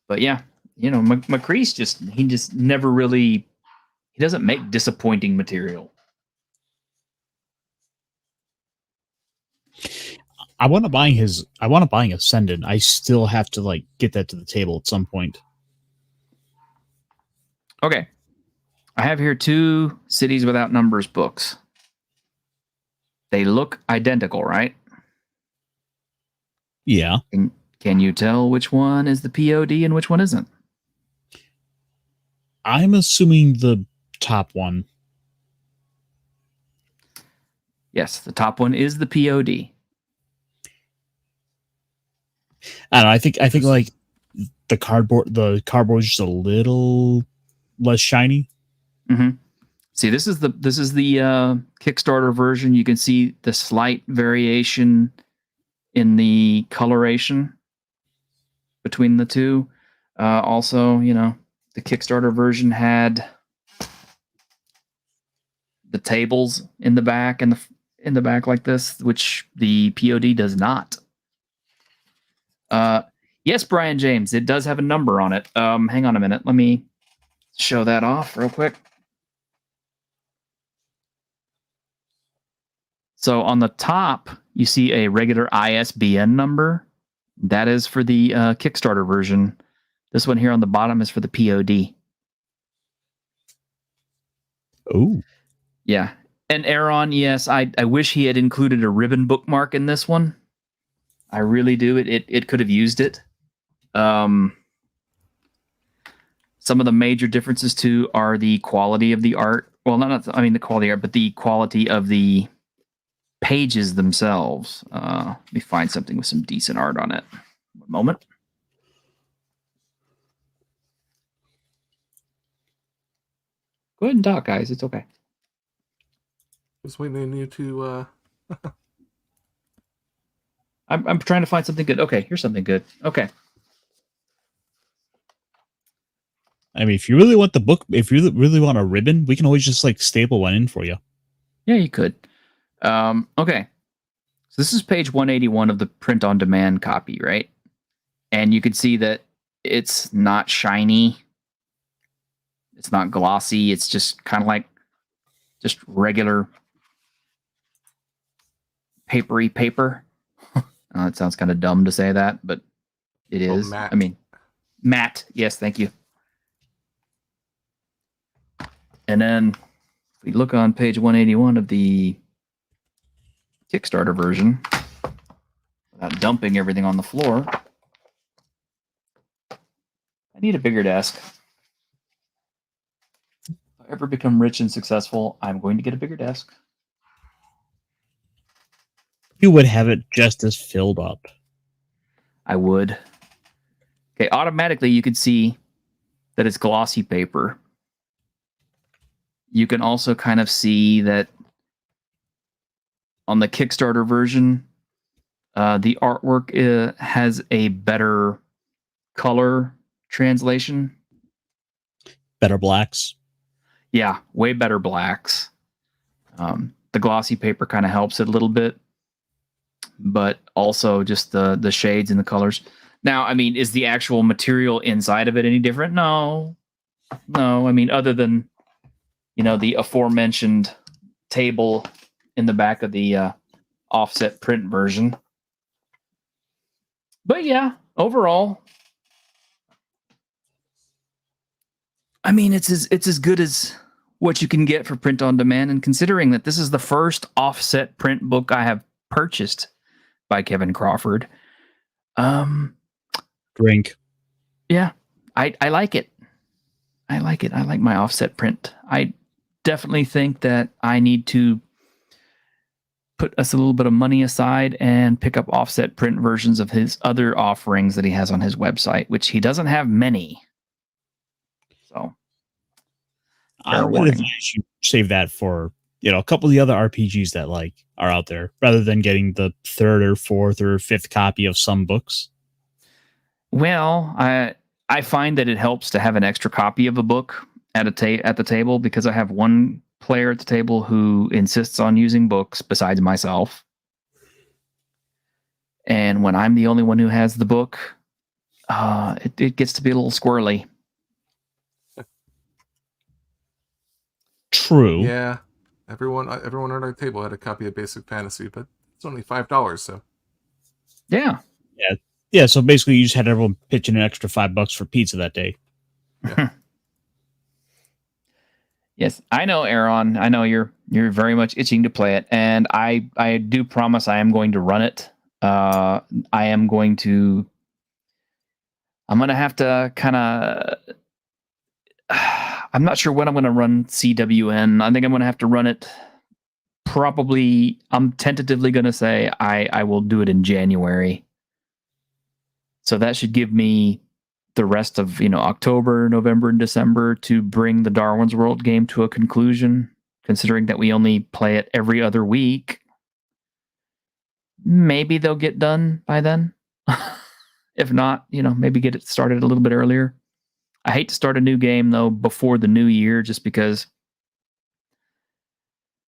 But yeah, McCree's he doesn't make disappointing material. I want to buy Ascendant. I still have to get that to the table at some point. Okay. I have here 2 Cities Without Numbers books. They look identical, right? Yeah. Can you tell which one is the POD and which one isn't? I'm assuming the top one. Yes, the top one is the POD. I don't know. I think like the cardboard is just a little less shiny. Mm-hmm. See, this is the Kickstarter version. You can see the slight variation in the coloration between the two. Also, the Kickstarter version had the tables in the back and in the back like this, which the POD does not. Yes, Brian James, it does have a number on it. Hang on a minute. Let me show that off real quick. So on the top, you see a regular ISBN number. That is for the Kickstarter version. This one here on the bottom is for the POD. Oh. Yeah. And Aaron, yes, I wish he had included a ribbon bookmark in this one. I really do. It could have used it. Some of the major differences too are the quality of the art. Well, the quality of the art, but the quality of the pages themselves. Let me find something with some decent art on it. One moment. Go ahead and talk, guys. It's okay. Just waiting on you to. I'm trying to find something good. Okay, here's something good. Okay. I mean, if you really want the book, if you really want a ribbon, we can always just staple one in for you. Yeah, you could. Okay. So this is page 181 of the print-on-demand copy, right? And you can see that it's not shiny. It's not glossy. It's just kind of like just regular papery paper. It sounds kind of dumb to say that, but it is. Matte. I mean, matte. Yes, thank you. And then if we look on page 181 of the Kickstarter version, without dumping everything on the floor, I need a bigger desk. If I ever become rich and successful, I'm going to get a bigger desk. You would have it just as filled up. I would. Okay, automatically you can see that it's glossy paper. You can also kind of see that on the Kickstarter version, the artwork has a better color translation. Better blacks. Yeah, way better blacks. The glossy paper kind of helps it a little bit, but also just the shades and the colors. Now, I mean, is the actual material inside of it any different? No. I mean, other than, the aforementioned table in the back of the offset print version. But yeah, overall, I mean, it's as good as what you can get for print on demand. And considering that this is the first offset print book I have purchased by Kevin Crawford, Drink. yeah, I like it. I like it. I like my offset print. I definitely think that I need to put us a little bit of money aside and pick up offset print versions of his other offerings that he has on his website, which he doesn't have many. So I would advise you save that for, a couple of the other RPGs that are out there, rather than getting the third or fourth or fifth copy of some books. Well, I find that it helps to have an extra copy of a book at the table, because I have one player at the table who insists on using books besides myself. And when I'm the only one who has the book, it gets to be a little squirrely. True. Yeah, everyone at our table had a copy of Basic Fantasy, but it's only $5. So Yeah. Yeah. So basically, you just had everyone pitch in an extra $5 for pizza that day. yeah. Yes, I know, Aaron. I know you're very much itching to play it, and I do promise I am going to run it. I'm going to have to kind of. I'm not sure when I'm going to run CWN. I think I'm going to have to run it. Probably, I'm tentatively going to say I will do it in January. So that should give me the rest of October, November, and December to bring the Darwin's World game to a conclusion, considering that we only play it every other week. Maybe they'll get done by then. If not, maybe get it started a little bit earlier. I hate to start a new game though before the new year, just because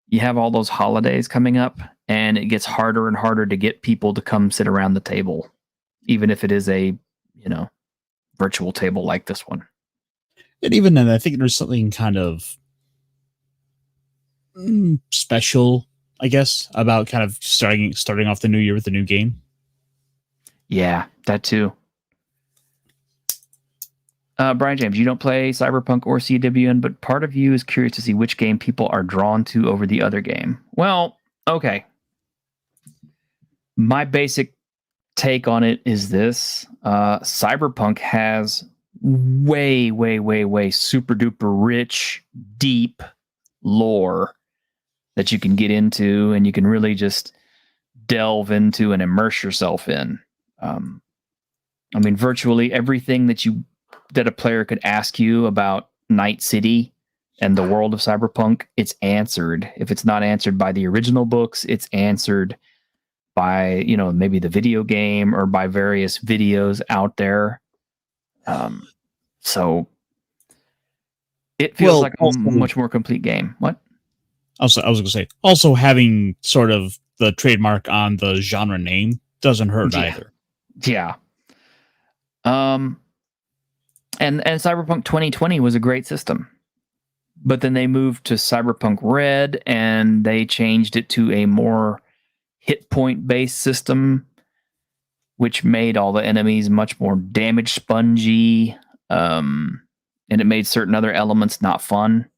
you have all those holidays coming up and it gets harder and harder to get people to come sit around the table, even if it is a, virtual table like this one. And even then, I think there's something kind of special, I guess, about kind of starting off the new year with a new game. Yeah, that too. Brian James, you don't play Cyberpunk or CWN, but part of you is curious to see which game people are drawn to over the other game. Well, okay. My basic take on it is this. Cyberpunk has way super duper rich, deep lore that you can get into and you can really just delve into and immerse yourself in. Virtually everything that a player could ask you about Night City and the world of Cyberpunk, it's answered. If it's not answered by the original books, it's answered by, maybe the video game or by various videos out there. So it feels like a much more complete game. What? Also, I was going to say, also having sort of the trademark on the genre name doesn't hurt either. Yeah. And Cyberpunk 2020 was a great system. But then they moved to Cyberpunk Red and they changed it to a more hit point based system, which made all the enemies much more damage spongy. And it made certain other elements not fun.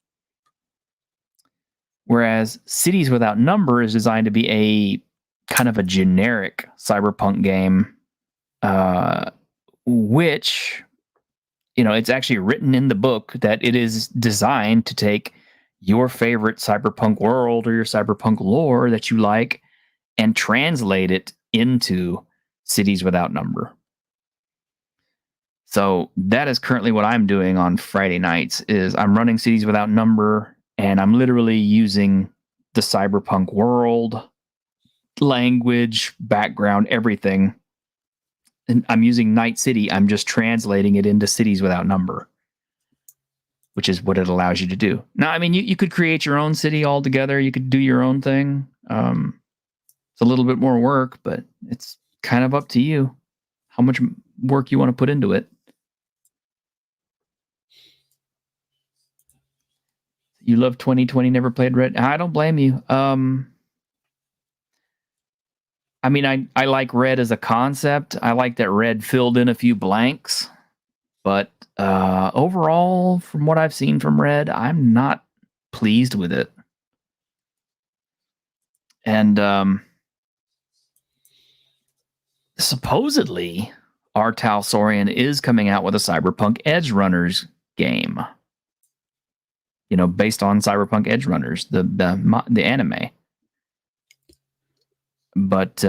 Whereas Cities Without Number is designed to be a kind of a generic Cyberpunk game, which, it's actually written in the book that it is designed to take your favorite Cyberpunk world or your Cyberpunk lore that you like and translate it into Cities Without Number. So that is currently what I'm doing on Friday nights. Is I'm running Cities Without Number, and I'm literally using the Cyberpunk world, language, background, everything. And I'm using Night City. I'm just translating it into Cities Without Number, which is what it allows you to do. Now, you could create your own city altogether. You could do your own thing. It's a little bit more work, but it's kind of up to you how much work you want to put into it. You love 2020, never played Red. I don't blame you. I like Red as a concept. I like that Red filled in a few blanks. But overall, from what I've seen from Red, I'm not pleased with it. And supposedly, Artal Saurian is coming out with a Cyberpunk Edge Runners game. You know, based on Cyberpunk Edge Runners, the anime. But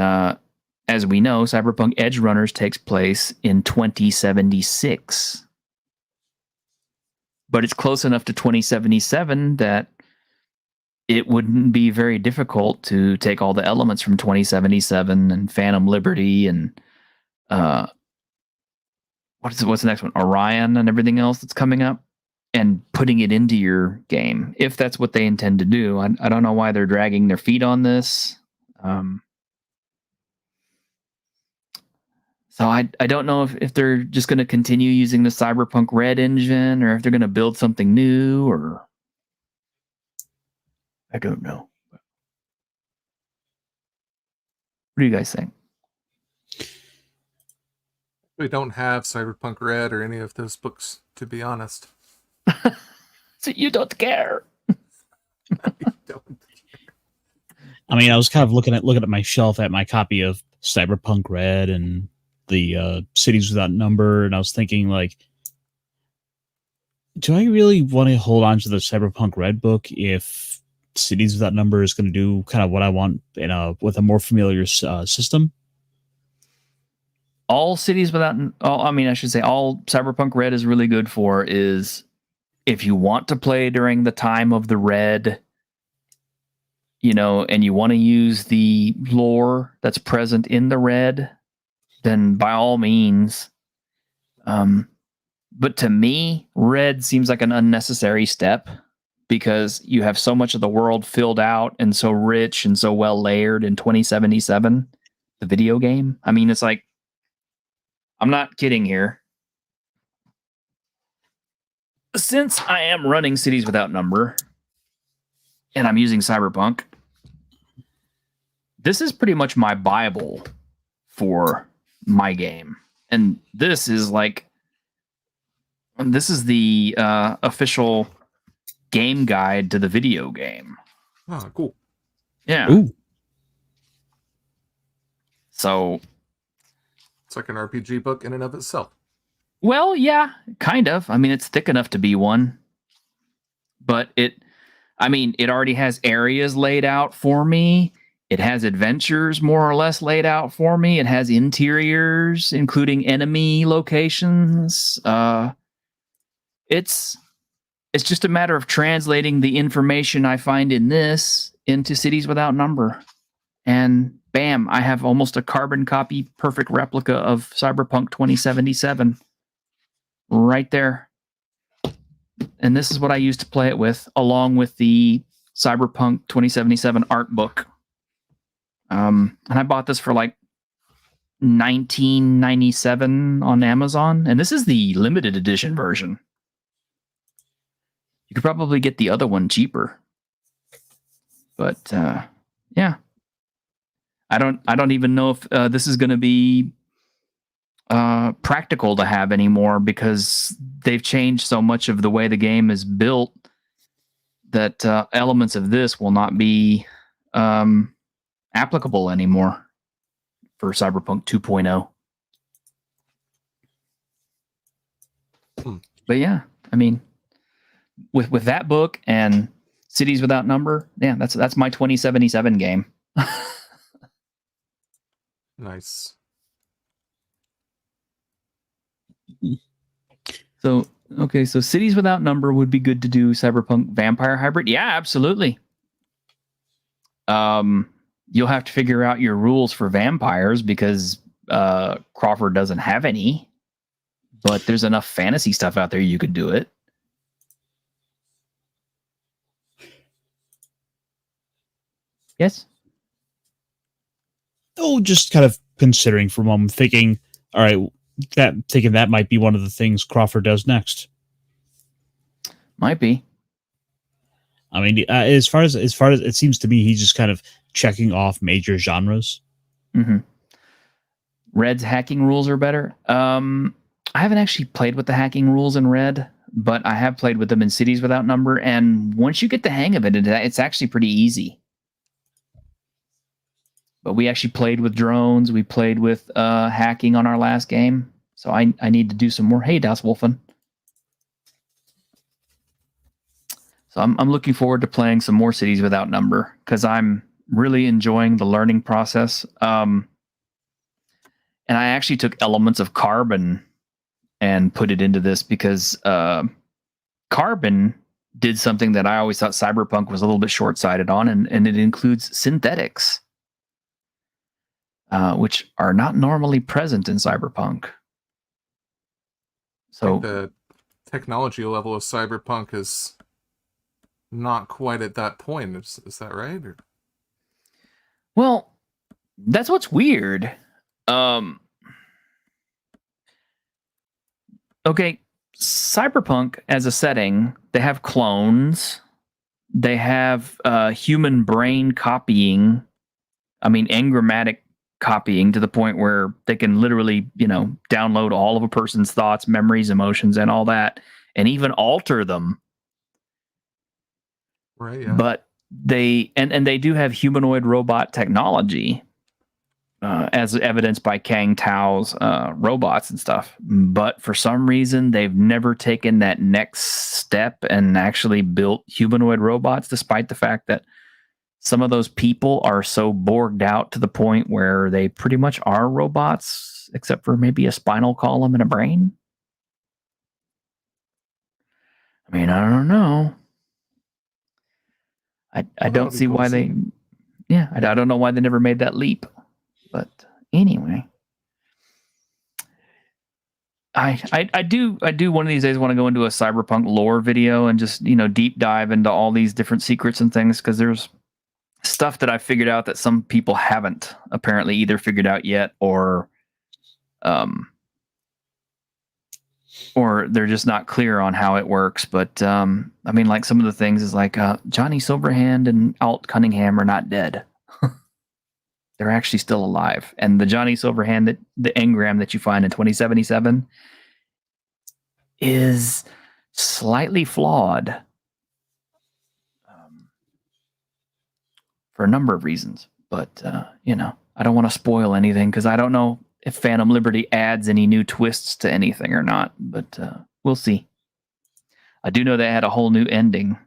as we know, Cyberpunk Edge Runners takes place in 2076. But it's close enough to 2077 that it wouldn't be very difficult to take all the elements from 2077 and Phantom Liberty and what's the next one? Orion and everything else that's coming up, and putting it into your game, if that's what they intend to do. I don't know why they're dragging their feet on this. So I don't know if they're just going to continue using the Cyberpunk Red engine, or if they're going to build something new, or I don't know. What do you guys think? We don't have Cyberpunk Red or any of those books, to be honest. So you don't care. I don't. I mean, I was kind of looking at my shelf at my copy of Cyberpunk Red and the Cities Without Number, and I was thinking, like, do I really want to hold on to the Cyberpunk Red book if Cities Without Number is going to do kind of what I want with a more familiar system? All Cyberpunk Red is really good for is if you want to play during the time of the Red, you know, and you want to use the lore that's present in the Red, then by all means. But to me, Red seems like an unnecessary step, because you have so much of the world filled out and so rich and so well layered in 2077, the video game. I mean, it's like, I'm not kidding here. Since I am running Cities Without Number and I'm using Cyberpunk, this is pretty much my Bible for my game. And this is the official game guide to the video game. Oh, cool. Yeah. Ooh. So It's like an RPG book in and of itself. well, yeah, kind of. I mean, it's thick enough to be one. But it already has areas laid out for me. It has adventures more or less laid out for me. It has interiors, including enemy locations. It's just a matter of translating the information I find in this into Cities Without Number. And bam, I have almost a carbon copy, perfect replica of Cyberpunk 2077 right there. And this is what I used to play it with, along with the Cyberpunk 2077 art book. And I bought this for like $19.97 on Amazon. And this is the limited edition version. You could probably get the other one cheaper. But yeah. I don't even know if this is going to be practical to have anymore, because they've changed so much of the way the game is built that elements of this will not be applicable anymore for Cyberpunk 2.0. But yeah, I mean, with that book and Cities Without Number, yeah, that's my 2077 game. Nice. So Cities Without Number would be good to do Cyberpunk Vampire Hybrid. Yeah, absolutely. You'll have to figure out your rules for vampires, because Crawford doesn't have any. But there's enough fantasy stuff out there you could do it. Yes? Oh, just kind of considering for a moment, thinking, all right, that might be one of the things Crawford does next. Might be. I mean, as far as it seems to me, he's just kind of checking off major genres. Mm-hmm. Red's hacking rules are better. I haven't actually played with the hacking rules in Red, but I have played with them in Cities Without Number, and once you get the hang of it, it's actually pretty easy. But we actually played with drones. We played with hacking on our last game. So I need to do some more. Hey, Das Wolfen. So I'm looking forward to playing some more Cities Without Number because I'm really enjoying the learning process. And I actually took elements of Carbon and put it into this because Carbon did something that I always thought Cyberpunk was a little bit short-sighted on, and it includes synthetics, which are not normally present in Cyberpunk. So the technology level of Cyberpunk is not quite at that point. Is that right? Or? Well, that's what's weird. Okay, Cyberpunk as a setting, they have clones. They have human brain copying. I mean, engrammatic copying to the point where they can literally, download all of a person's thoughts, memories, emotions, and all that, and even alter them. Right, yeah. But they do have humanoid robot technology, as evidenced by Kang Tao's robots and stuff. But for some reason, they've never taken that next step and actually built humanoid robots, despite the fact that some of those people are so borged out to the point where they pretty much are robots, except for maybe a spinal column and a brain. I mean, I don't know. I don't see why they... Yeah, I don't know why they never made that leap. But anyway, I do one of these days want to go into a Cyberpunk lore video and just, deep dive into all these different secrets and things, because there's stuff that I figured out that some people haven't apparently either figured out yet, or they're just not clear on how it works. But I mean, like some of the things is like Johnny Silverhand and Alt Cunningham are not dead. They're actually still alive. And the Johnny Silverhand, the engram that you find in 2077 is slightly flawed for a number of reasons. But, I don't want to spoil anything because I don't know if Phantom Liberty adds any new twists to anything or not. But we'll see. I do know they had a whole new ending.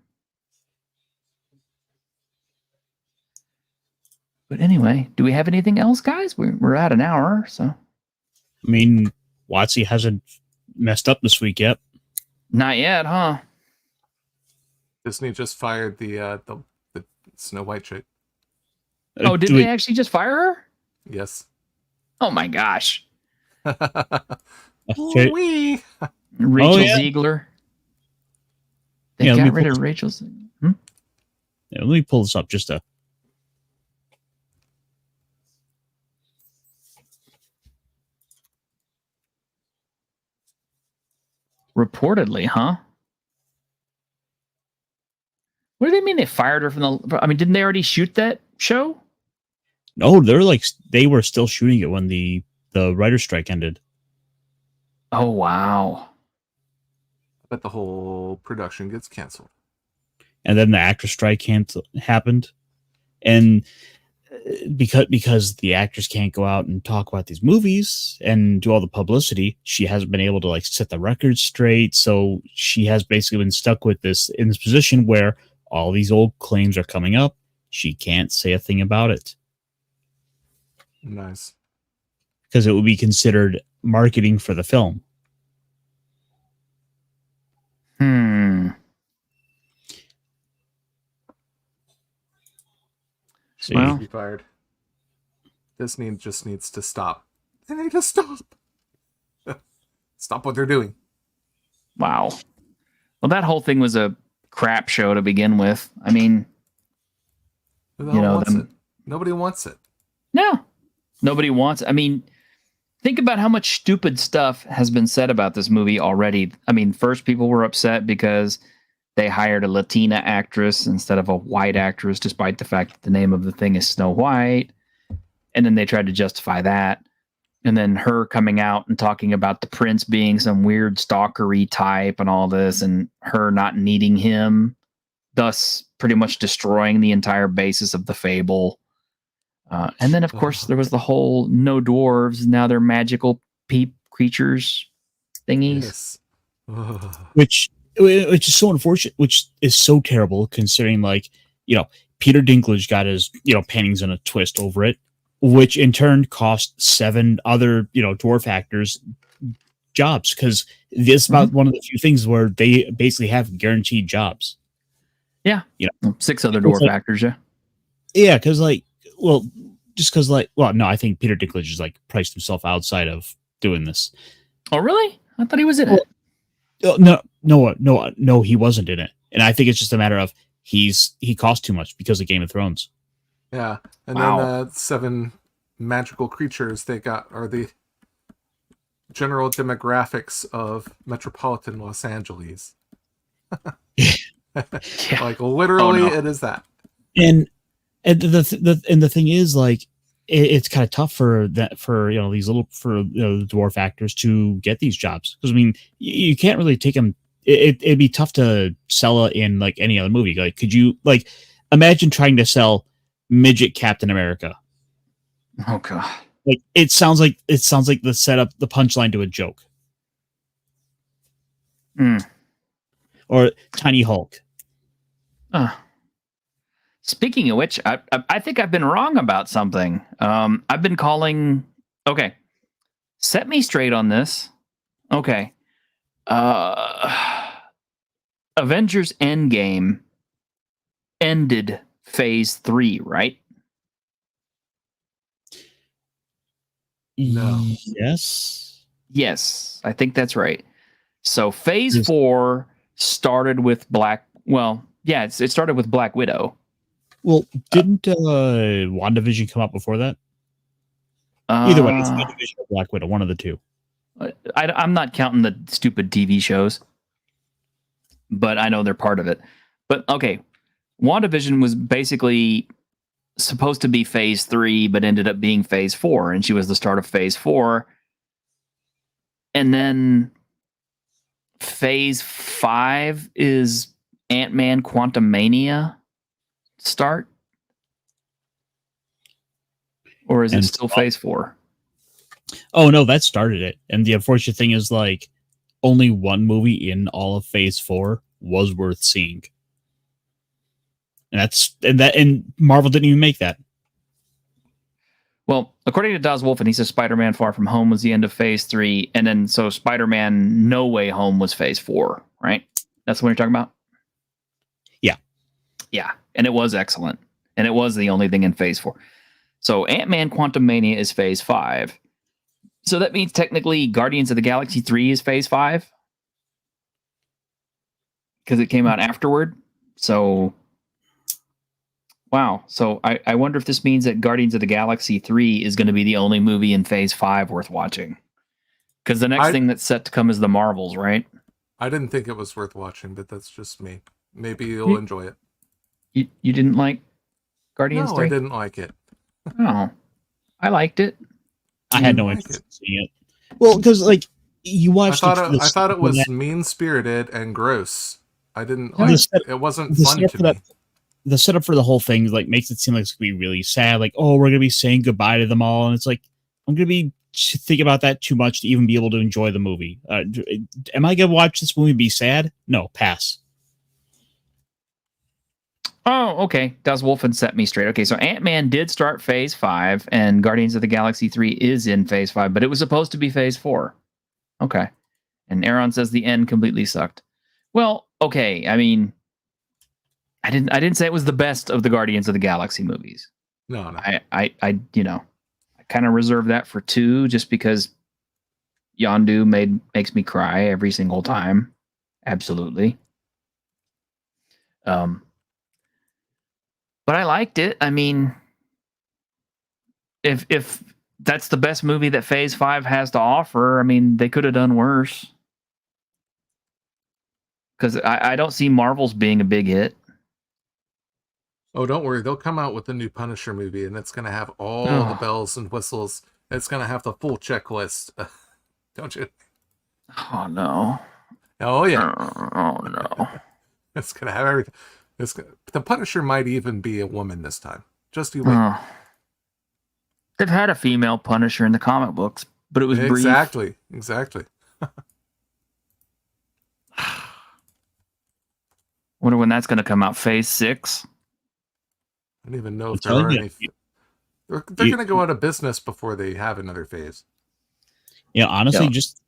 But anyway, do we have anything else, guys? We're at an hour, so. I mean, WotC hasn't messed up this week yet. Not yet, huh? Disney just fired the Snow White chick. Oh, did they actually just fire her? Yes. Oh my gosh. Wee. Rachel Ziegler. They got rid of Rachel Ziegler. Yeah, let me pull this up just to... Reportedly, huh? What do they mean they fired her from the... I mean, didn't they already shoot that show? No, they were still shooting it when the writer's strike ended. Oh, wow. But the whole production gets canceled. And then the actor strike happened. And because the actors can't go out and talk about these movies and do all the publicity, she hasn't been able to set the record straight. So she has basically been stuck with this position where all these old claims are coming up. She can't say a thing about it. Nice. Because it would be considered marketing for the film. She needs to be fired. Disney just needs to stop. They need to stop. Stop what they're doing. Wow. Well, that whole thing was a crap show to begin with. I mean, Who the hell wants it? Nobody wants it. No. Nobody wants it. I mean, think about how much stupid stuff has been said about this movie already. I mean, first people were upset because they hired a Latina actress instead of a white actress, despite the fact that the name of the thing is Snow White. And then they tried to justify that. And then her coming out and talking about the prince being some weird stalkery type and all this, and her not needing him, thus pretty much destroying the entire basis of the fable. And then, of course, there was the whole no dwarves, now they're magical creatures thingies. Yes. which is so unfortunate, which is so terrible considering, like, Peter Dinklage got his panties in a twist over it, which in turn cost 7 other dwarf actors jobs, because this is about one of the few things where they basically have guaranteed jobs. Yeah, 6 other dwarf actors. Yeah, because no, I think Peter Dinklage is like priced himself outside of doing this. Oh, really? I thought he was in it. No, he wasn't in it, and I think it's just a matter of he cost too much because of Game of Thrones. Yeah, and Wow. then 7 magical creatures they got are the general demographics of metropolitan Los Angeles. Like literally, Oh, no. it is that. And the thing is, like, it's kind of tough for the dwarf actors to get these jobs, because I mean you can't really take them. It'd be tough to sell it in like any other movie. Like, could you imagine trying to sell midget Captain America? Oh god! Like, it sounds like the setup, the punchline to a joke, or Tiny Hulk. Speaking of which, I think I've been wrong about something. I've been calling. Okay, set me straight on this. Okay, Avengers Endgame ended Phase 3, right? No. Yes, I think that's right. So Phase 4 started with it started with Black Widow. Well, didn't WandaVision come out before that? Either way, it's WandaVision or Black Widow, one of the two. I'm not counting the stupid TV shows, but I know they're part of it. But okay, WandaVision was basically supposed to be Phase 3, but ended up being Phase 4, and she was the start of Phase 4. And then Phase 5 is Ant-Man Quantumania start? Or is it still Phase 4? Oh no, that started it. And the unfortunate thing is, like, only one movie in all of Phase 4 was worth seeing. And Marvel didn't even make that. Well, according to Daz Wolfen, he says Spider-Man Far From Home was the end of Phase 3, and then so Spider-Man No Way Home was Phase 4, right? That's what you're talking about? Yeah. Yeah, and it was excellent. And it was the only thing in Phase 4. So Ant-Man Quantumania is Phase 5. So that means technically Guardians of the Galaxy 3 is Phase 5? Because it came out afterward? So, wow. So I wonder if this means that Guardians of the Galaxy 3 is going to be the only movie in Phase 5 worth watching. Because the next thing that's set to come is the Marvels, right? I didn't think it was worth watching, but that's just me. Maybe you'll enjoy it. You didn't like Guardians 3? I didn't like it. Oh, I liked it. I had no interest in seeing it. Well, because you watched. I thought it was mean-spirited and gross. I didn't like it. It wasn't fun to me. The setup for the whole thing makes it seem like it's gonna be really sad. Like, oh, we're gonna be saying goodbye to them all, and it's like, I'm gonna be thinking about that too much to even be able to enjoy the movie. Am I gonna watch this movie and be sad? No, pass. Oh, okay. Daz Wolfen set me straight. Okay, so Ant-Man did start Phase 5, and Guardians of the Galaxy 3 is in Phase 5, but it was supposed to be Phase 4. Okay. And Aaron says the end completely sucked. Well, okay. I mean, I didn't say it was the best of the Guardians of the Galaxy movies. No. I kind of reserve that for 2, just because Yondu makes me cry every single time. Absolutely. But I liked it. I mean, if that's the best movie that Phase 5 has to offer, I mean, they could have done worse. Because I don't see Marvel's being a big hit. Oh, don't worry. They'll come out with the new Punisher movie, and it's going to have all the bells and whistles. It's going to have the full checklist. Don't you? Oh no. Oh, yeah. Oh no. It's going to have everything. The Punisher might even be a woman this time. Just you wait. Oh. They've had a female Punisher in the comic books, but it was brief. Exactly. Wonder when that's going to come out. Phase 6. I don't even know if there are any. They're going to go out of business before they have another phase. Yeah, honestly, just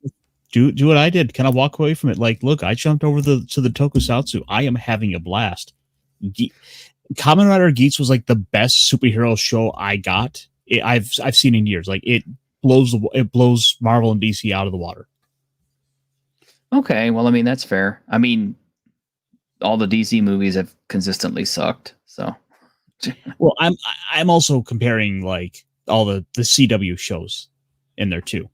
do what I did. Kind of walk away from it. Like, look, I jumped over to the tokusatsu. I am having a blast. Kamen Rider Geeks was like the best superhero show I got. I've seen in years. Like it blows Marvel and DC out of the water. Okay, well, I mean that's fair. I mean, all the DC movies have consistently sucked. So, well, I'm also comparing like all the CW shows in there too.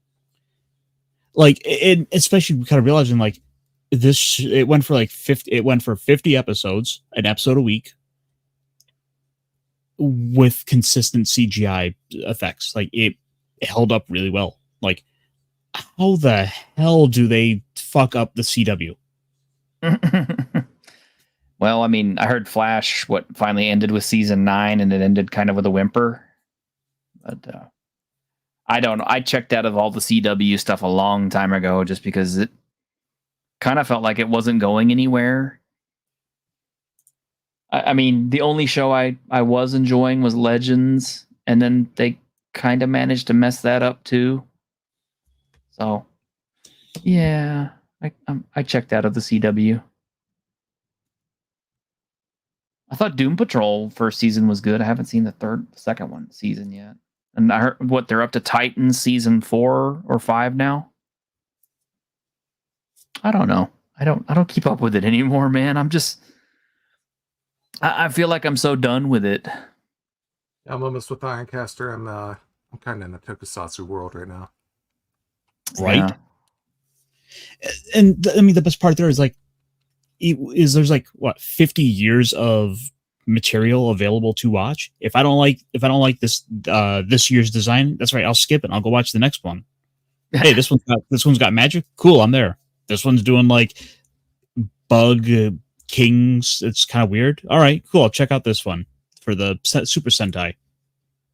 Like, especially kind of realizing like this, it went for 50 episodes, an episode a week, with consistent CGI effects. Like it held up really well. Like, how the hell do they fuck up the CW? Well, I mean, I heard Flash finally ended with season 9, and it ended kind of with a whimper. But I don't know. I checked out of all the CW stuff a long time ago just because it kind of felt like it wasn't going anywhere. I mean, the only show I was enjoying was Legends, and then they kind of managed to mess that up too. So, yeah, I checked out of the CW. I thought Doom Patrol first season was good. I haven't seen the second season yet. And I heard they're up to Titans season 4 or 5 now. I don't know. I don't keep up with it anymore, man. I feel like I'm so done with it. I'm almost with Ironcaster. I'm kind of in a tokusatsu world right now. Right. Yeah. And I mean, the best part there is like, there's like what 50 years of material available to watch. If I don't like this year's design, that's right, I'll skip it. I'll go watch the next one. Hey, this one's got magic. Cool, I'm there. This one's doing like bug kings. It's kind of weird. All right, cool. I'll check out this one for the Super Sentai.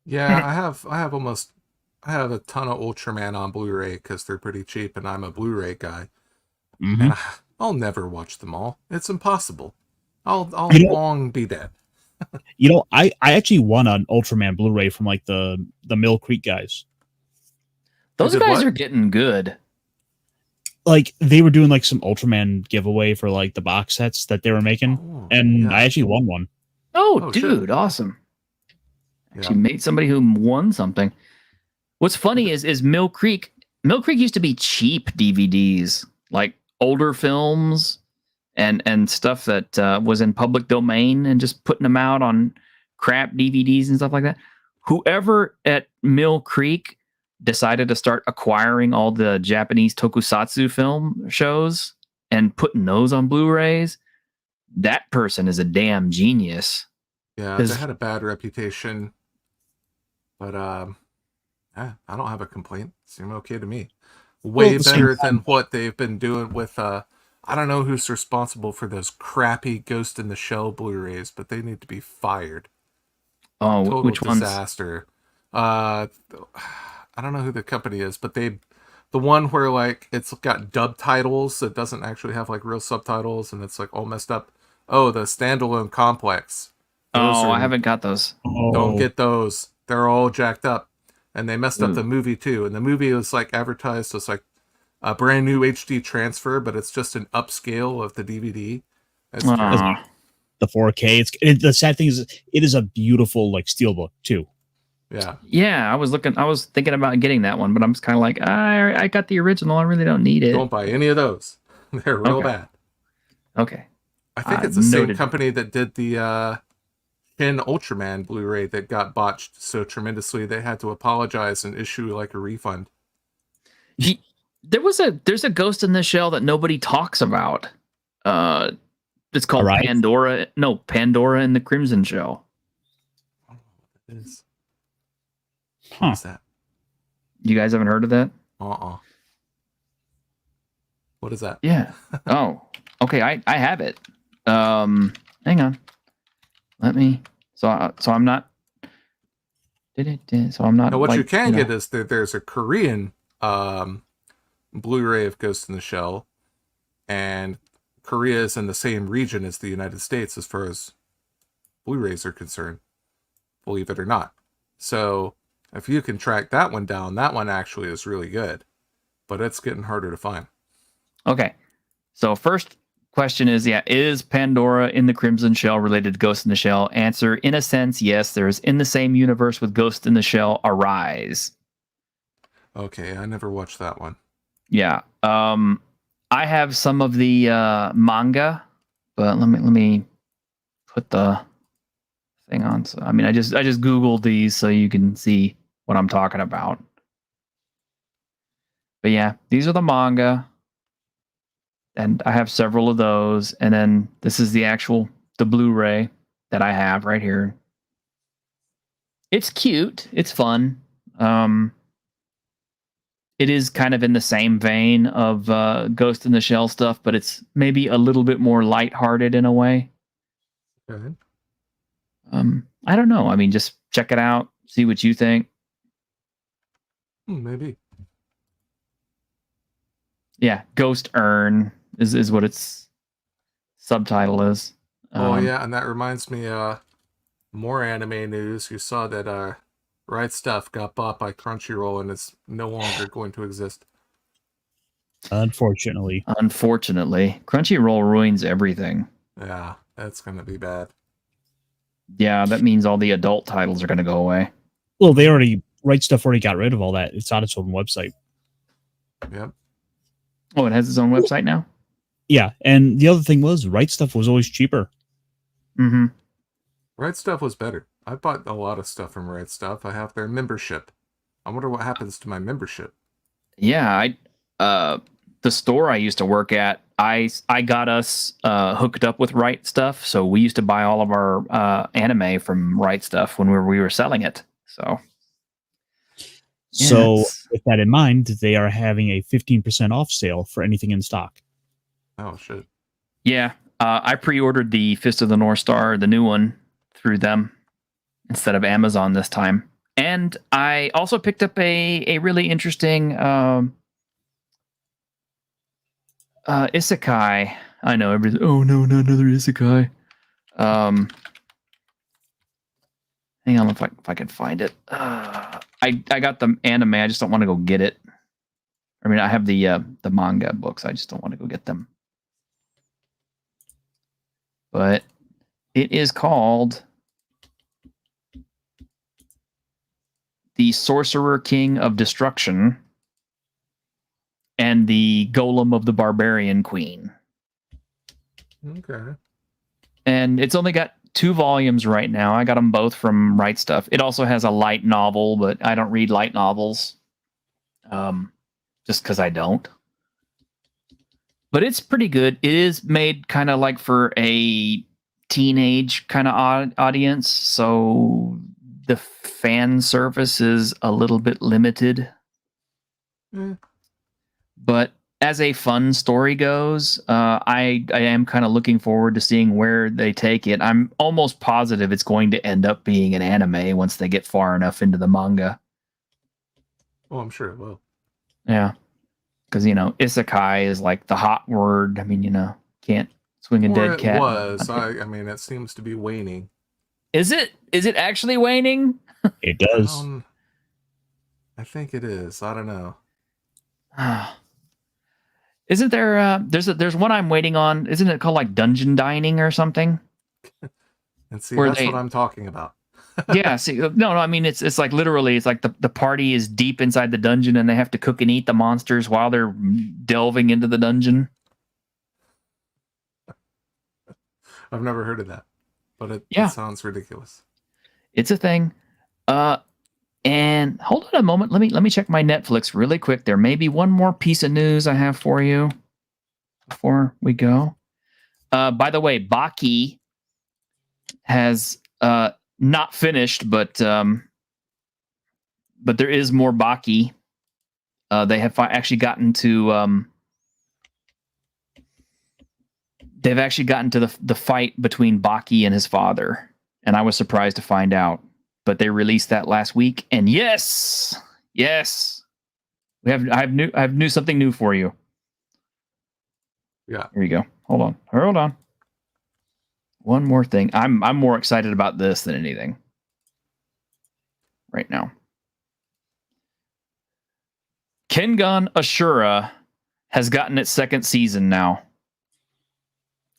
Yeah, I have a ton of Ultraman on Blu-ray because they're pretty cheap, and I'm a Blu-ray guy. Mm-hmm. And I'll never watch them all. It's impossible. I'll long be dead. I actually won an Ultraman Blu-ray from like the Mill Creek guys. Those guys are getting good. Like they were doing like some Ultraman giveaway for like the box sets that they were making, and I actually won one. Oh dude, shit. Awesome! Actually made somebody who won something. What's funny is Mill Creek. Mill Creek used to be cheap DVDs, like older films and stuff that was in public domain, and just putting them out on crap DVDs and stuff like that. Whoever at Mill Creek decided to start acquiring all the Japanese tokusatsu film shows and putting those on Blu-rays, that person is a damn genius. Yeah, they had a bad reputation, but I don't have a complaint. Seemed okay to me. Way better than what they've been doing with I don't know who's responsible for those crappy Ghost in the Shell Blu-rays, but they need to be fired. Oh, Total which ones? Disaster. I don't know who the company is, but the one where like it's got dub titles that doesn't actually have like real subtitles, and it's like all messed up. Oh, the Standalone Complex. I haven't got those. Don't get those. They're all jacked up. And they messed up the movie too. And the movie was like advertised as like a brand new HD transfer, but it's just an upscale of the DVD. The 4K. The sad thing is, it is a beautiful like steelbook too. Yeah. Yeah, I was thinking about getting that one, but I'm just kind of like, I got the original. I really don't need it. Don't buy any of those. They're real bad. Okay. I think it's the same company that did the Shin Ultraman Blu-ray that got botched so tremendously they had to apologize and issue like a refund. There's a Ghost in the Shell that nobody talks about. It's called Pandora. No, Pandora and the Crimson Shell. is. Huh. What is that? You guys haven't heard of that? What is that? Yeah. Oh, okay. I have it. Hang on. Let me. So I'm not. So I'm not. Now, what like, you can know. get is that there's a Korean Blu-ray of Ghost in the Shell, and Korea is in the same region as the United States as far as Blu-rays are concerned, believe it or not. So if you can track that one down, that one actually is really good, but it's getting harder to find. Okay. So first question is Pandora in the Crimson Shell related to Ghost in the Shell? Answer, in a sense, yes. There's in the same universe with Ghost in the Shell, Arise. Okay, I never watched that one. Yeah. I have some of the manga, but let me put the thing on. So I mean, I just Googled these so you can see what I'm talking about. But yeah, these are the manga. And I have several of those. And then this is the Blu-ray that I have right here. It's cute. It's fun. It is kind of in the same vein of Ghost in the Shell stuff, but it's maybe a little bit more lighthearted in a way. Okay. I don't know. I mean, just check it out. See what you think. Maybe. Yeah, Ghost Urn is what its subtitle is. Oh yeah, and that reminds me, more anime news. You saw that Right Stuff got bought by Crunchyroll and it's no longer going to exist. Unfortunately. Crunchyroll ruins everything. Yeah, that's gonna be bad. Yeah, that means all the adult titles are going to go away. Well, Right Stuff already got rid of all that. It's on its own website. Yep. Oh, it has its own website now? Yeah, and the other thing was Right Stuff was always cheaper. Mm-hmm. Right Stuff was better. I bought a lot of stuff from Right Stuff. I have their membership. I wonder what happens to my membership. Yeah, the store I used to work at, I got us hooked up with Right Stuff, so we used to buy all of our anime from Right Stuff when we were selling it. So with that in mind, they are having a 15% off sale for anything in stock. Oh shit. Yeah, I pre-ordered the Fist of the North Star, the new one, through them instead of Amazon this time. And I also picked up a really interesting isekai. I know everything. Oh no, not another isekai. Hang on, if I can find it. I got the anime. I just don't want to go get it. I mean, I have the manga books. I just don't want to go get them. But it is called The Sorcerer King of Destruction and the Golem of the Barbarian Queen. Okay. And it's only got 2 volumes right now. I got them both from Right Stuff. It also has a light novel, but I don't read light novels. Just because I don't. But it's pretty good. It is made kind of like for a teenage kind of audience, so the fan service is a little bit limited. But as a fun story goes, I am kind of looking forward to seeing where they take it. I'm almost positive it's going to end up being an anime once they get far enough into the manga. Oh, I'm sure it will. Yeah. Because, isekai is like the hot word. I mean, can't swing a dead cat. It was. I mean, it seems to be waning. Is it? Is it actually waning? It does. I think it is. I don't know. Isn't there? There's one I'm waiting on. Isn't it called like Dungeon Dining or something? And see, that's what I'm talking about. Yeah. See, no. I mean, it's like literally, it's like the party is deep inside the dungeon and they have to cook and eat the monsters while they're delving into the dungeon. I've never heard of that, but it sounds ridiculous. It's a thing. And hold on a moment. Let me check my Netflix really quick. There may be one more piece of news I have for you before we go. By the way, Baki has not finished, but there is more Baki. They have actually gotten to the fight between Baki and his father, and I was surprised to find out. But they released that last week, and yes, I have something new for you. Yeah. Here you go. Hold on. One more thing. I'm more excited about this than anything right now. Kengan Ashura has gotten its second season now.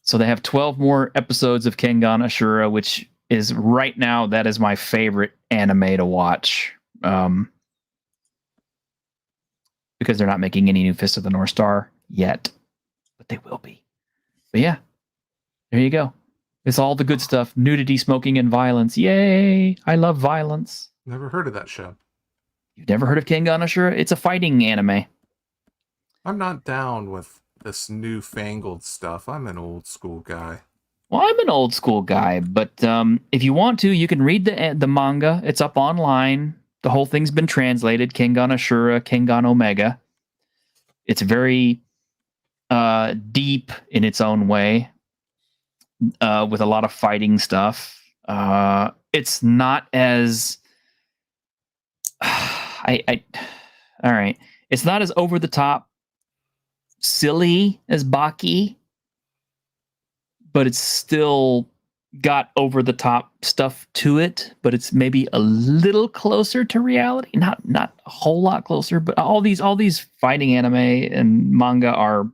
So they have 12 more episodes of Kengan Ashura, which is right now, that is my favorite anime to watch. Because they're not making any new Fist of the North Star yet. But they will be. But yeah, there you go. It's all the good stuff. Nudity, smoking, and violence. Yay! I love violence. Never heard of that show. You've never heard of Kengan Ashura? It's a fighting anime. I'm not down with this newfangled stuff. I'm an old school guy. Well, I'm an old school guy, but if you want to, you can read the manga. It's up online. The whole thing's been translated. Kengan Ashura, Kengan Omega. It's very deep in its own way, with a lot of fighting stuff. It's not as all right. It's not as over the top silly as Baki, but it's still got over the top stuff to it, but it's maybe a little closer to reality. Not a whole lot closer, but all these fighting anime and manga are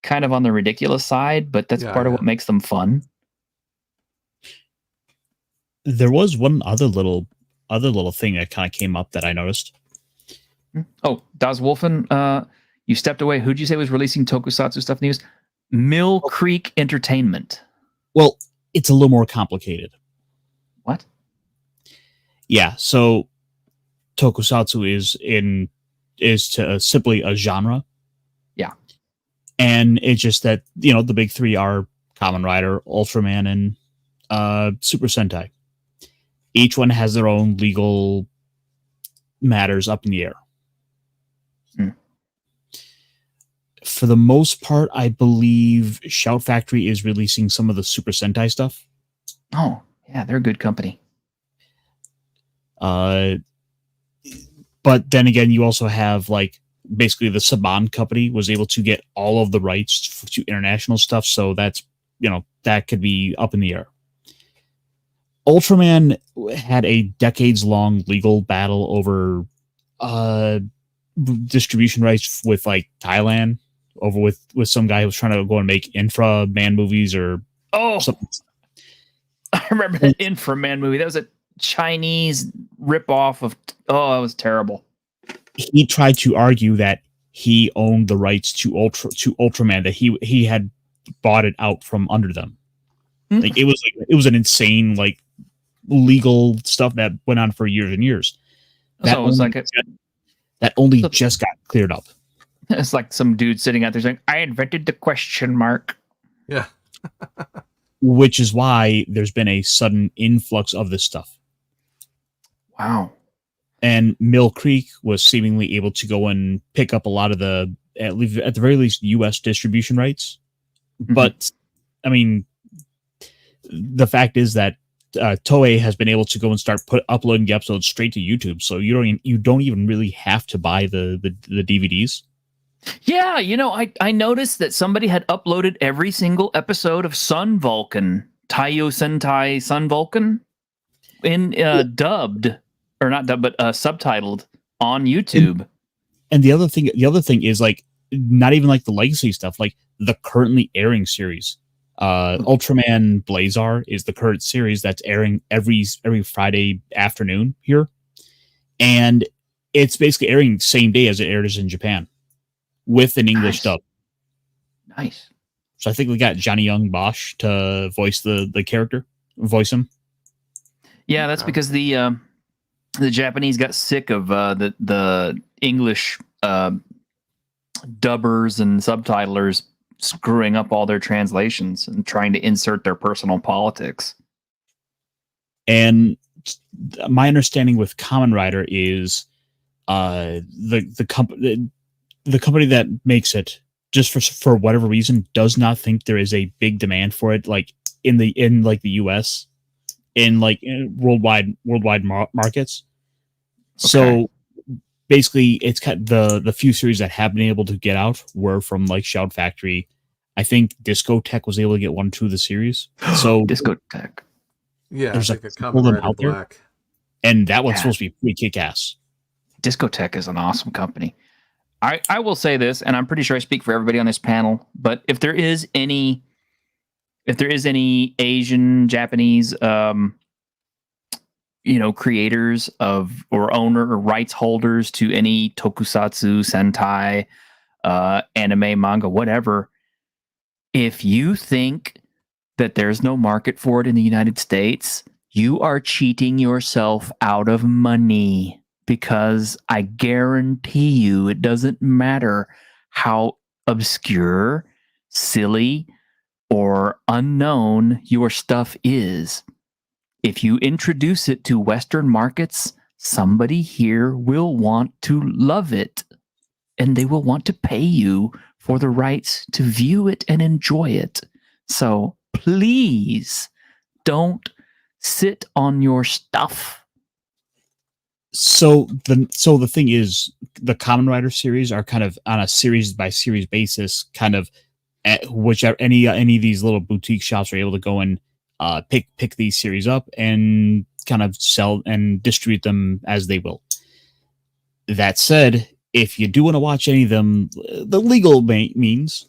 kind of on the ridiculous side, but that's part of what makes them fun. There was one other little thing that kind of came up that I noticed. Oh, Das Wolfen, you stepped away. Who'd you say was releasing tokusatsu stuff news? Mill Creek Entertainment. Well, it's a little more complicated. What? Yeah, so tokusatsu is simply a genre. Yeah. And it's just that, the big three are Kamen Rider, Ultraman, and Super Sentai. Each one has their own legal matters up in the air. For the most part, I believe Shout Factory is releasing some of the Super Sentai stuff. Oh, yeah, they're a good company. But then again, you also have basically the Saban company was able to get all of the rights to international stuff, so that's that could be up in the air. Ultraman had a decades-long legal battle over distribution rights with Thailand, over with some guy who was trying to go and make Infra Man movies or something. I remember that Infra Man movie. That was a Chinese ripoff of. Oh, it was terrible. He tried to argue that he owned the rights to Ultraman, that he had bought it out from under them. It was an insane legal stuff that went on for years and years. That only just got cleared up. It's like some dude sitting out there saying, "I invented the question mark." Yeah. Which is why there's been a sudden influx of this stuff. Wow. And Mill Creek was seemingly able to go and pick up a lot of at the very least, U.S. distribution rights. Mm-hmm. But, I mean, the fact is that Toei has been able to go and start uploading the episodes straight to YouTube, so you don't even really have to buy the DVDs. Yeah, I noticed that somebody had uploaded every single episode of Sun Vulcan, Taiyo Sentai Sun Vulcan, in dubbed, or not dubbed, but subtitled on YouTube. And the other thing is not even the legacy stuff, the currently airing series. Ultraman Blazar is the current series that's airing every Friday afternoon here, and it's basically airing the same day as it airs in Japan, with an English dub. Nice. So I think we got Johnny Young Bosch to voice the character, voice him. Yeah, that's because the Japanese got sick of the English dubbers and subtitlers screwing up all their translations and trying to insert their personal politics. And my understanding with Kamen Rider is the company that makes it, just for whatever reason, does not think there is a big demand for it, like in the US, in worldwide markets. Okay. So basically, it's kind of the few series that have been able to get out were from like Shout Factory. I think Discotech was able to get 1 or 2 of the series. So Discotech. Yeah, there's like a couple of Kamen them Rider out there. Black. And that one's Yeah. supposed to be pretty kick-ass. Discotech is an awesome company. I will say this, and I'm pretty sure I speak for everybody on this panel, but if there is any Asian, Japanese, creators of or owner or rights holders to any tokusatsu, sentai, anime, manga, whatever, if you think that there's no market for it in the United States, you are cheating yourself out of money, because I guarantee you it doesn't matter how obscure, silly, or unknown your stuff is. If you introduce it to Western markets, somebody here will want to love it, and they will want to pay you for the rights to view it and enjoy it. So please don't sit on your stuff. So the thing is, the Kamen Rider series are kind of on a series by series basis, kind of at whichever any of these little boutique shops are able to go and pick these series up and kind of sell and distribute them as they will. That said, if you do want to watch any of them, the legal means,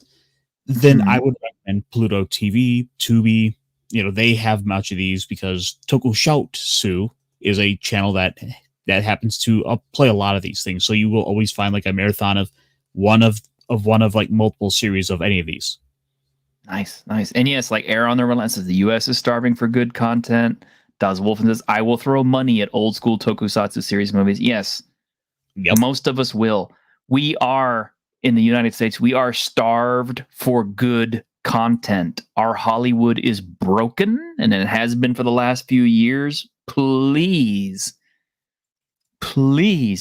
then I would recommend Pluto TV, Tubi. They have much of these, because Tokushoutsu is a channel that happens to play a lot of these things. So you will always find like a marathon of one of like multiple series of any of these. Nice. And yes, like Air on the Relentless, the US is starving for good content. Das Wolfen says, I will throw money at old school tokusatsu series movies. Yes. Yep. Most of us will. We are, in the United States, we are starved for good content. Our Hollywood is broken, and it has been for the last few years. Please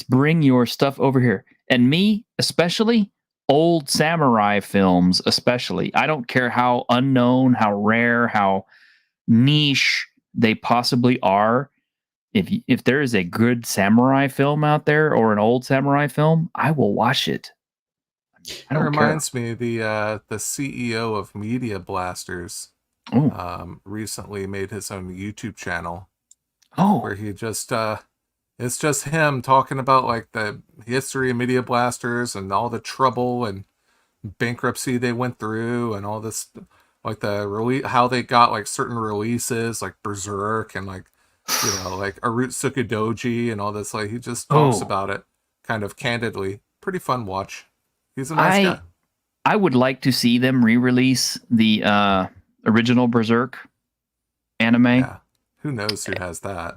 bring your stuff over here. And me, especially, old samurai films, especially. I don't care how unknown, how rare, how niche they possibly are. If there is a good samurai film out there, or an old samurai film, I will watch it. I It don't care. reminds me, the CEO of Media Blasters recently made his own YouTube channel. Where he just it's just him talking about like the history of Media Blasters and all the trouble and bankruptcy they went through and all this, like how they got like certain releases like Berserk and like like Arutsuka Doji and all this. Like he just talks about it kind of candidly. Pretty fun watch. He's a nice guy. I would like to see them re-release the original Berserk anime. Yeah. Who knows who has that?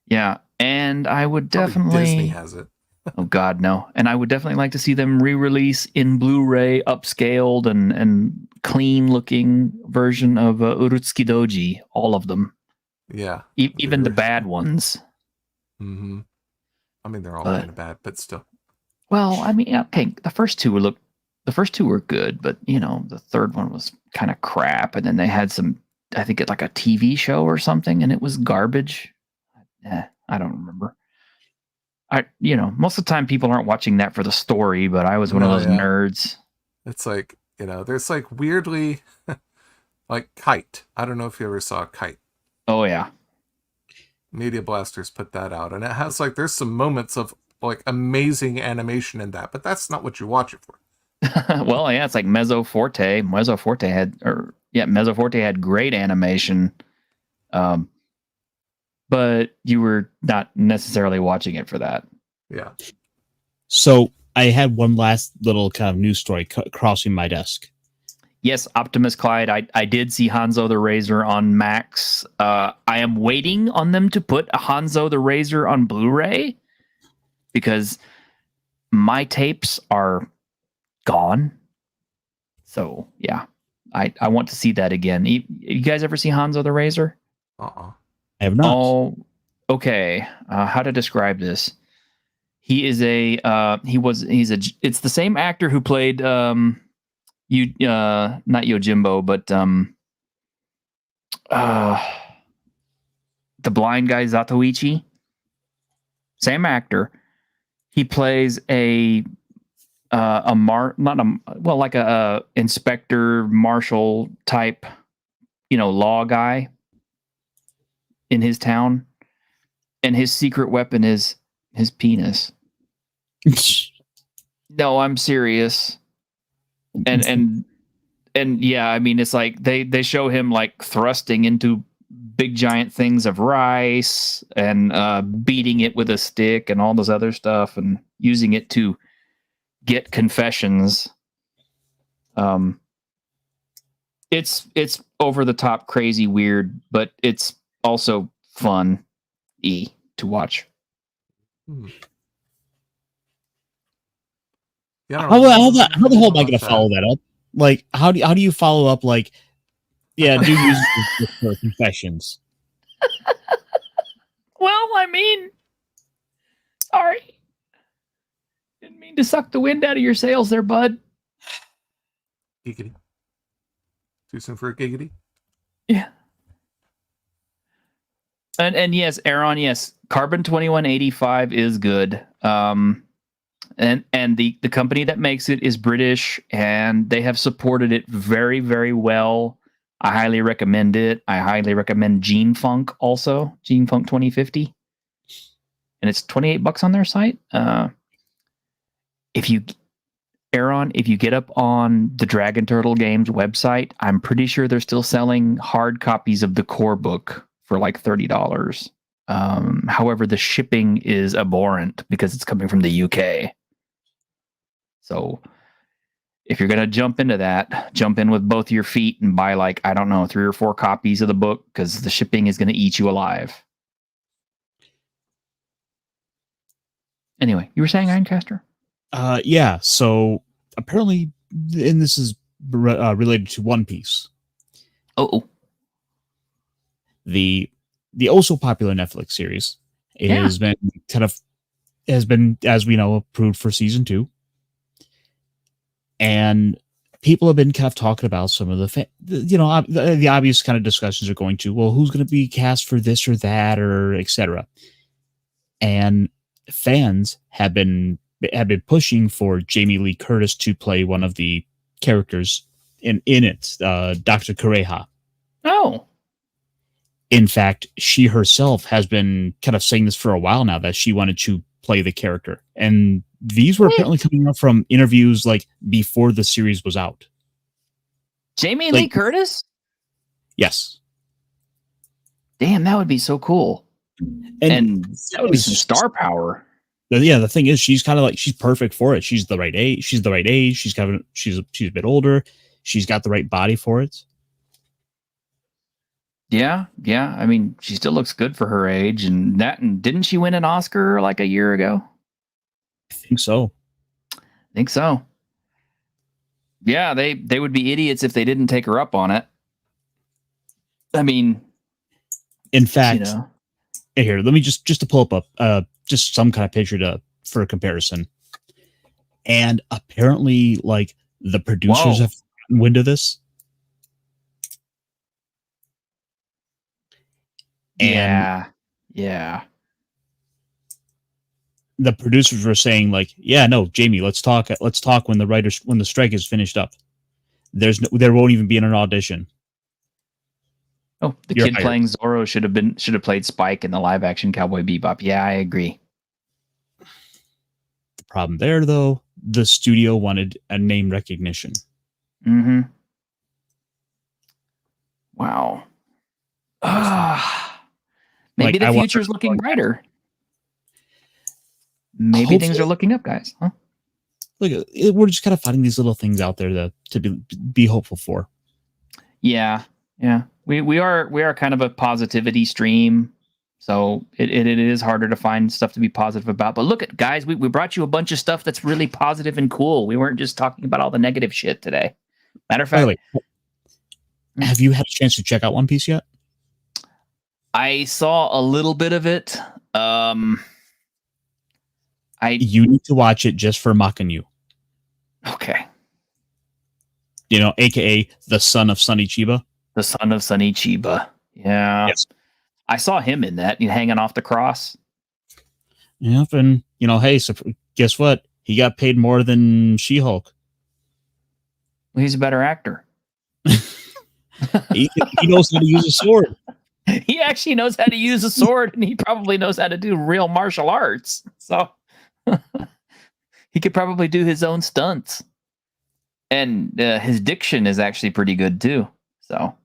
Yeah, and I would Probably definitely... Disney has it. Oh, God, no. And I would definitely like to see them re-release in Blu-ray, upscaled and clean-looking version of Urutsuki Doji, all of them. Yeah. Even the bad ones. Mm-hmm. I mean, they're all kind of bad, but still. Well, I mean, okay, the first two were good, but, the third one was kind of crap, and then they had some, I think it's like a TV show or something, and it was garbage. I don't remember. Most of the time people aren't watching that for the story, but I was one of those nerds. It's like, there's like weirdly like Kite. I don't know if you ever saw Kite. Oh yeah. Media Blasters put that out, and it has like, there's some moments of like amazing animation in that, but that's not what you watch it for. Well, yeah, it's like Mezzo Forte. Mezzo Forte had great animation. But you were not necessarily watching it for that. Yeah. So I had one last little kind of news story crossing my desk. Yes, Optimus Clyde. I did see Hanzo the Razor on Max. I am waiting on them to put Hanzo the Razor on Blu-ray, because my tapes are gone. So, yeah. I want to see that again. You guys ever see Hanzo the Razor? Uh-uh. I have not. Oh, okay. How to describe this? He is he's it's the same actor who played not Yojimbo, but the blind guy Zatoichi. Same actor. He plays like a inspector marshal type, law guy in his town, and his secret weapon is his penis. No, I'm serious. And yeah, I mean, it's like they show him like thrusting into big giant things of rice and beating it with a stick and all this other stuff and using it to get confessions. It's over the top, crazy, weird, but it's also fun to watch. Yeah, How the hell am I going to follow that up? Like, how do you follow up? Like, yeah, do use this for confessions. Well, I mean, sorry, didn't mean to suck the wind out of your sails, there, bud. Giggity. Too soon for a giggity. Yeah. And yes, Aaron, yes, Carbon 2185 is good. And the company that makes it is British, and they have supported it very, very well. I highly recommend it. I highly recommend Gene Funk also, Gene Funk 2050. And it's $28 on their site. If you get up on the Dragon Turtle Games website, I'm pretty sure they're still selling hard copies of the core book for like $30. However, the shipping is abhorrent because it's coming from the UK. So if you're going to jump into that, jump in with both your feet and buy 3 or 4 copies of the book, because the shipping is going to eat you alive. Anyway, you were saying Ironcaster? Yeah. So apparently, and this is related to One Piece. Oh. The also popular Netflix series has been, as we know, approved for season 2. And people have been kind of talking about some of the obvious kind of discussions are going to, well, who's going to be cast for this or that, or etc. And fans have been pushing for Jamie Lee Curtis to play one of the characters in it, Dr. Kureha. Oh. In fact, she herself has been kind of saying this for a while now, that she wanted to play the character. And these were apparently coming up from interviews like before the series was out. Jamie Lee Curtis? Yes. Damn, that would be so cool. And that would be some star power. Yeah, the thing is, she's kind of she's perfect for it. She's the right age. She's the right age. She's a bit older. She's got the right body for it. Yeah. I mean, she still looks good for her age, and didn't she win an Oscar like a year ago? I think so. Yeah, they would be idiots if they didn't take her up on it. I mean, in fact, here, let me just to pull up just some kind of picture for a comparison. And apparently, the producers have gotten wind of this. Yeah. The producers were saying Jamie, let's talk when the strike is finished up. There won't even be an audition. Oh, You're kid hired. Playing Zorro should have played Spike in the live action Cowboy Bebop. Yeah, I agree. The problem there, though, the studio wanted a name recognition. Mm-hmm. Wow. Maybe the future's looking brighter. Maybe hopefully, things are looking up, guys. Huh? Look, we're just kind of finding these little things out there to be hopeful for. Yeah. We are kind of a positivity stream, so it is harder to find stuff to be positive about. But look at guys, we brought you a bunch of stuff that's really positive and cool. We weren't just talking about all the negative shit today. Matter of fact, have you had a chance to check out One Piece yet? I saw a little bit of it. You need to watch it just for mocking you. Okay. You know, aka the son of Sonny Chiba. The son of Sonny Chiba. Yeah. Yes. I saw him in that, hanging off the cross. Yep, and hey, so guess what? He got paid more than She-Hulk. Well, he's a better actor. He knows how to use a sword. He actually knows how to use a sword, and he probably knows how to do real martial arts. So he could probably do his own stunts. And his diction is actually pretty good too. So,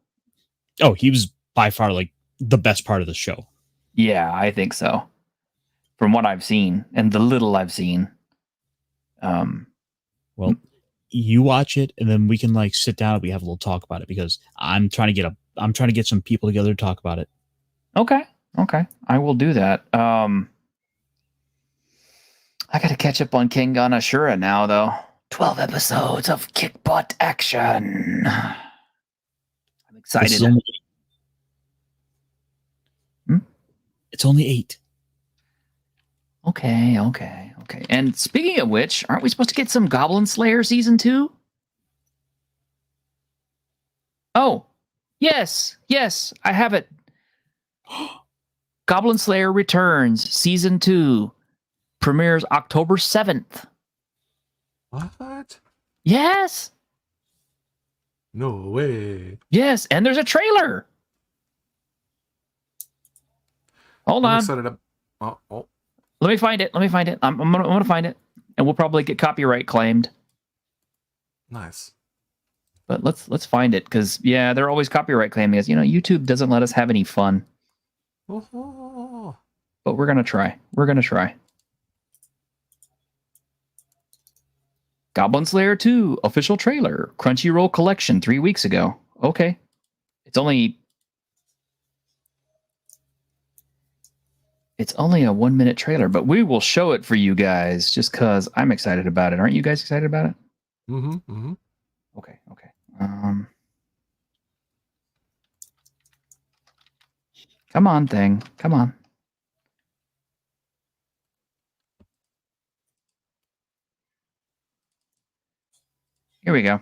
he was by far like the best part of the show. Yeah, I think so. From what I've seen and the little I've seen. Well, you watch it, and then we can like sit down and we have a little talk about it, because I'm trying to get some people together to talk about it. Okay, I will do that. I got to catch up on Kengan Ashura now, though. 12 episodes of kick butt action. I'm excited. It's only 8. Okay. And speaking of which, aren't we supposed to get some Goblin Slayer season 2? Oh, yes, I have it. Goblin Slayer Returns season 2 premieres October 7th. What? Yes. No way. Yes, and there's a trailer. Hold on. Set it up. Oh. Let me find it. I'm gonna find it, and we'll probably get copyright claimed. Nice. But let's find it, because they're always copyright claiming us. YouTube doesn't let us have any fun. Oh. But we're gonna try. Goblin Slayer 2 official trailer, Crunchyroll collection 3 weeks ago. Okay, it's only a 1-minute trailer, but we will show it for you guys just because I'm excited about it. Aren't you guys excited about it? Mm-hmm. Okay. Come on, thing. Come on. Here we go.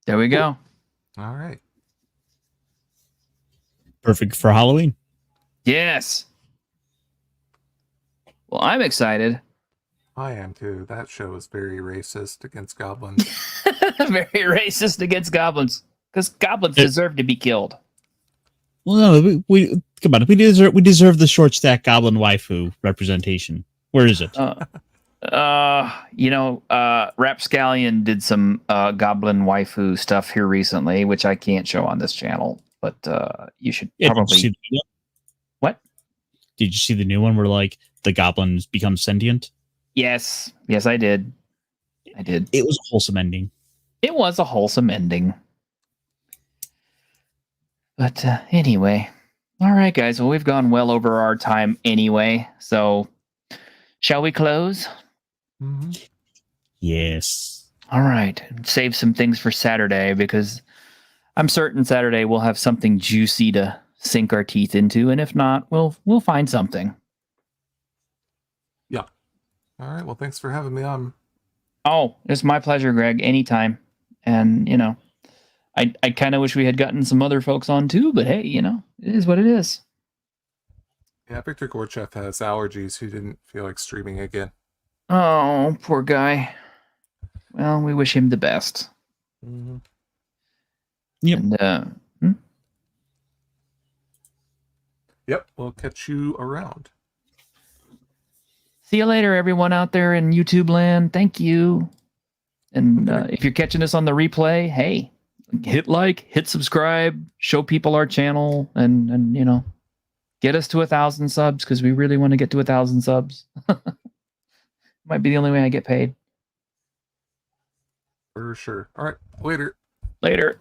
There we go. All right. Perfect for Halloween. Yes. Well, I'm excited. I am too. That show is very racist against goblins. Very racist against goblins, because goblins deserve to be killed. Well, no, we come on. We deserve the short stack goblin waifu representation. Where is it? Rapscallion did some goblin waifu stuff here recently, which I can't show on this channel, but you should probably. Did you What? Did you see the new one where like the goblins become sentient? Yes, I did. It was a wholesome ending. It was a wholesome ending. But anyway, all right, guys. Well, we've gone well over our time anyway, so Shall we close? Mm-hmm. Yes. All right. Save some things for Saturday because I'm certain Saturday we'll have something juicy to sink our teeth into, and if not, we'll find something. Yeah. All right. Well, thanks for having me on. Oh, it's my pleasure, Greg. Anytime. And I kind of wish we had gotten some other folks on too, but hey, it is what it is. Yeah, Victor Gorchev has allergies who didn't feel like streaming again. Oh, poor guy. Well, we wish him the best. Mm-hmm. Yep. And, Yep, we'll catch you around. see you later, everyone out there in YouTube land. Thank you. And if you're catching us on the replay, hey, hit like, hit subscribe, show people our channel, and get us to 1,000 subs because we really want to get to 1,000 subs. Might be the only way I get paid. For sure. All right, later. Later.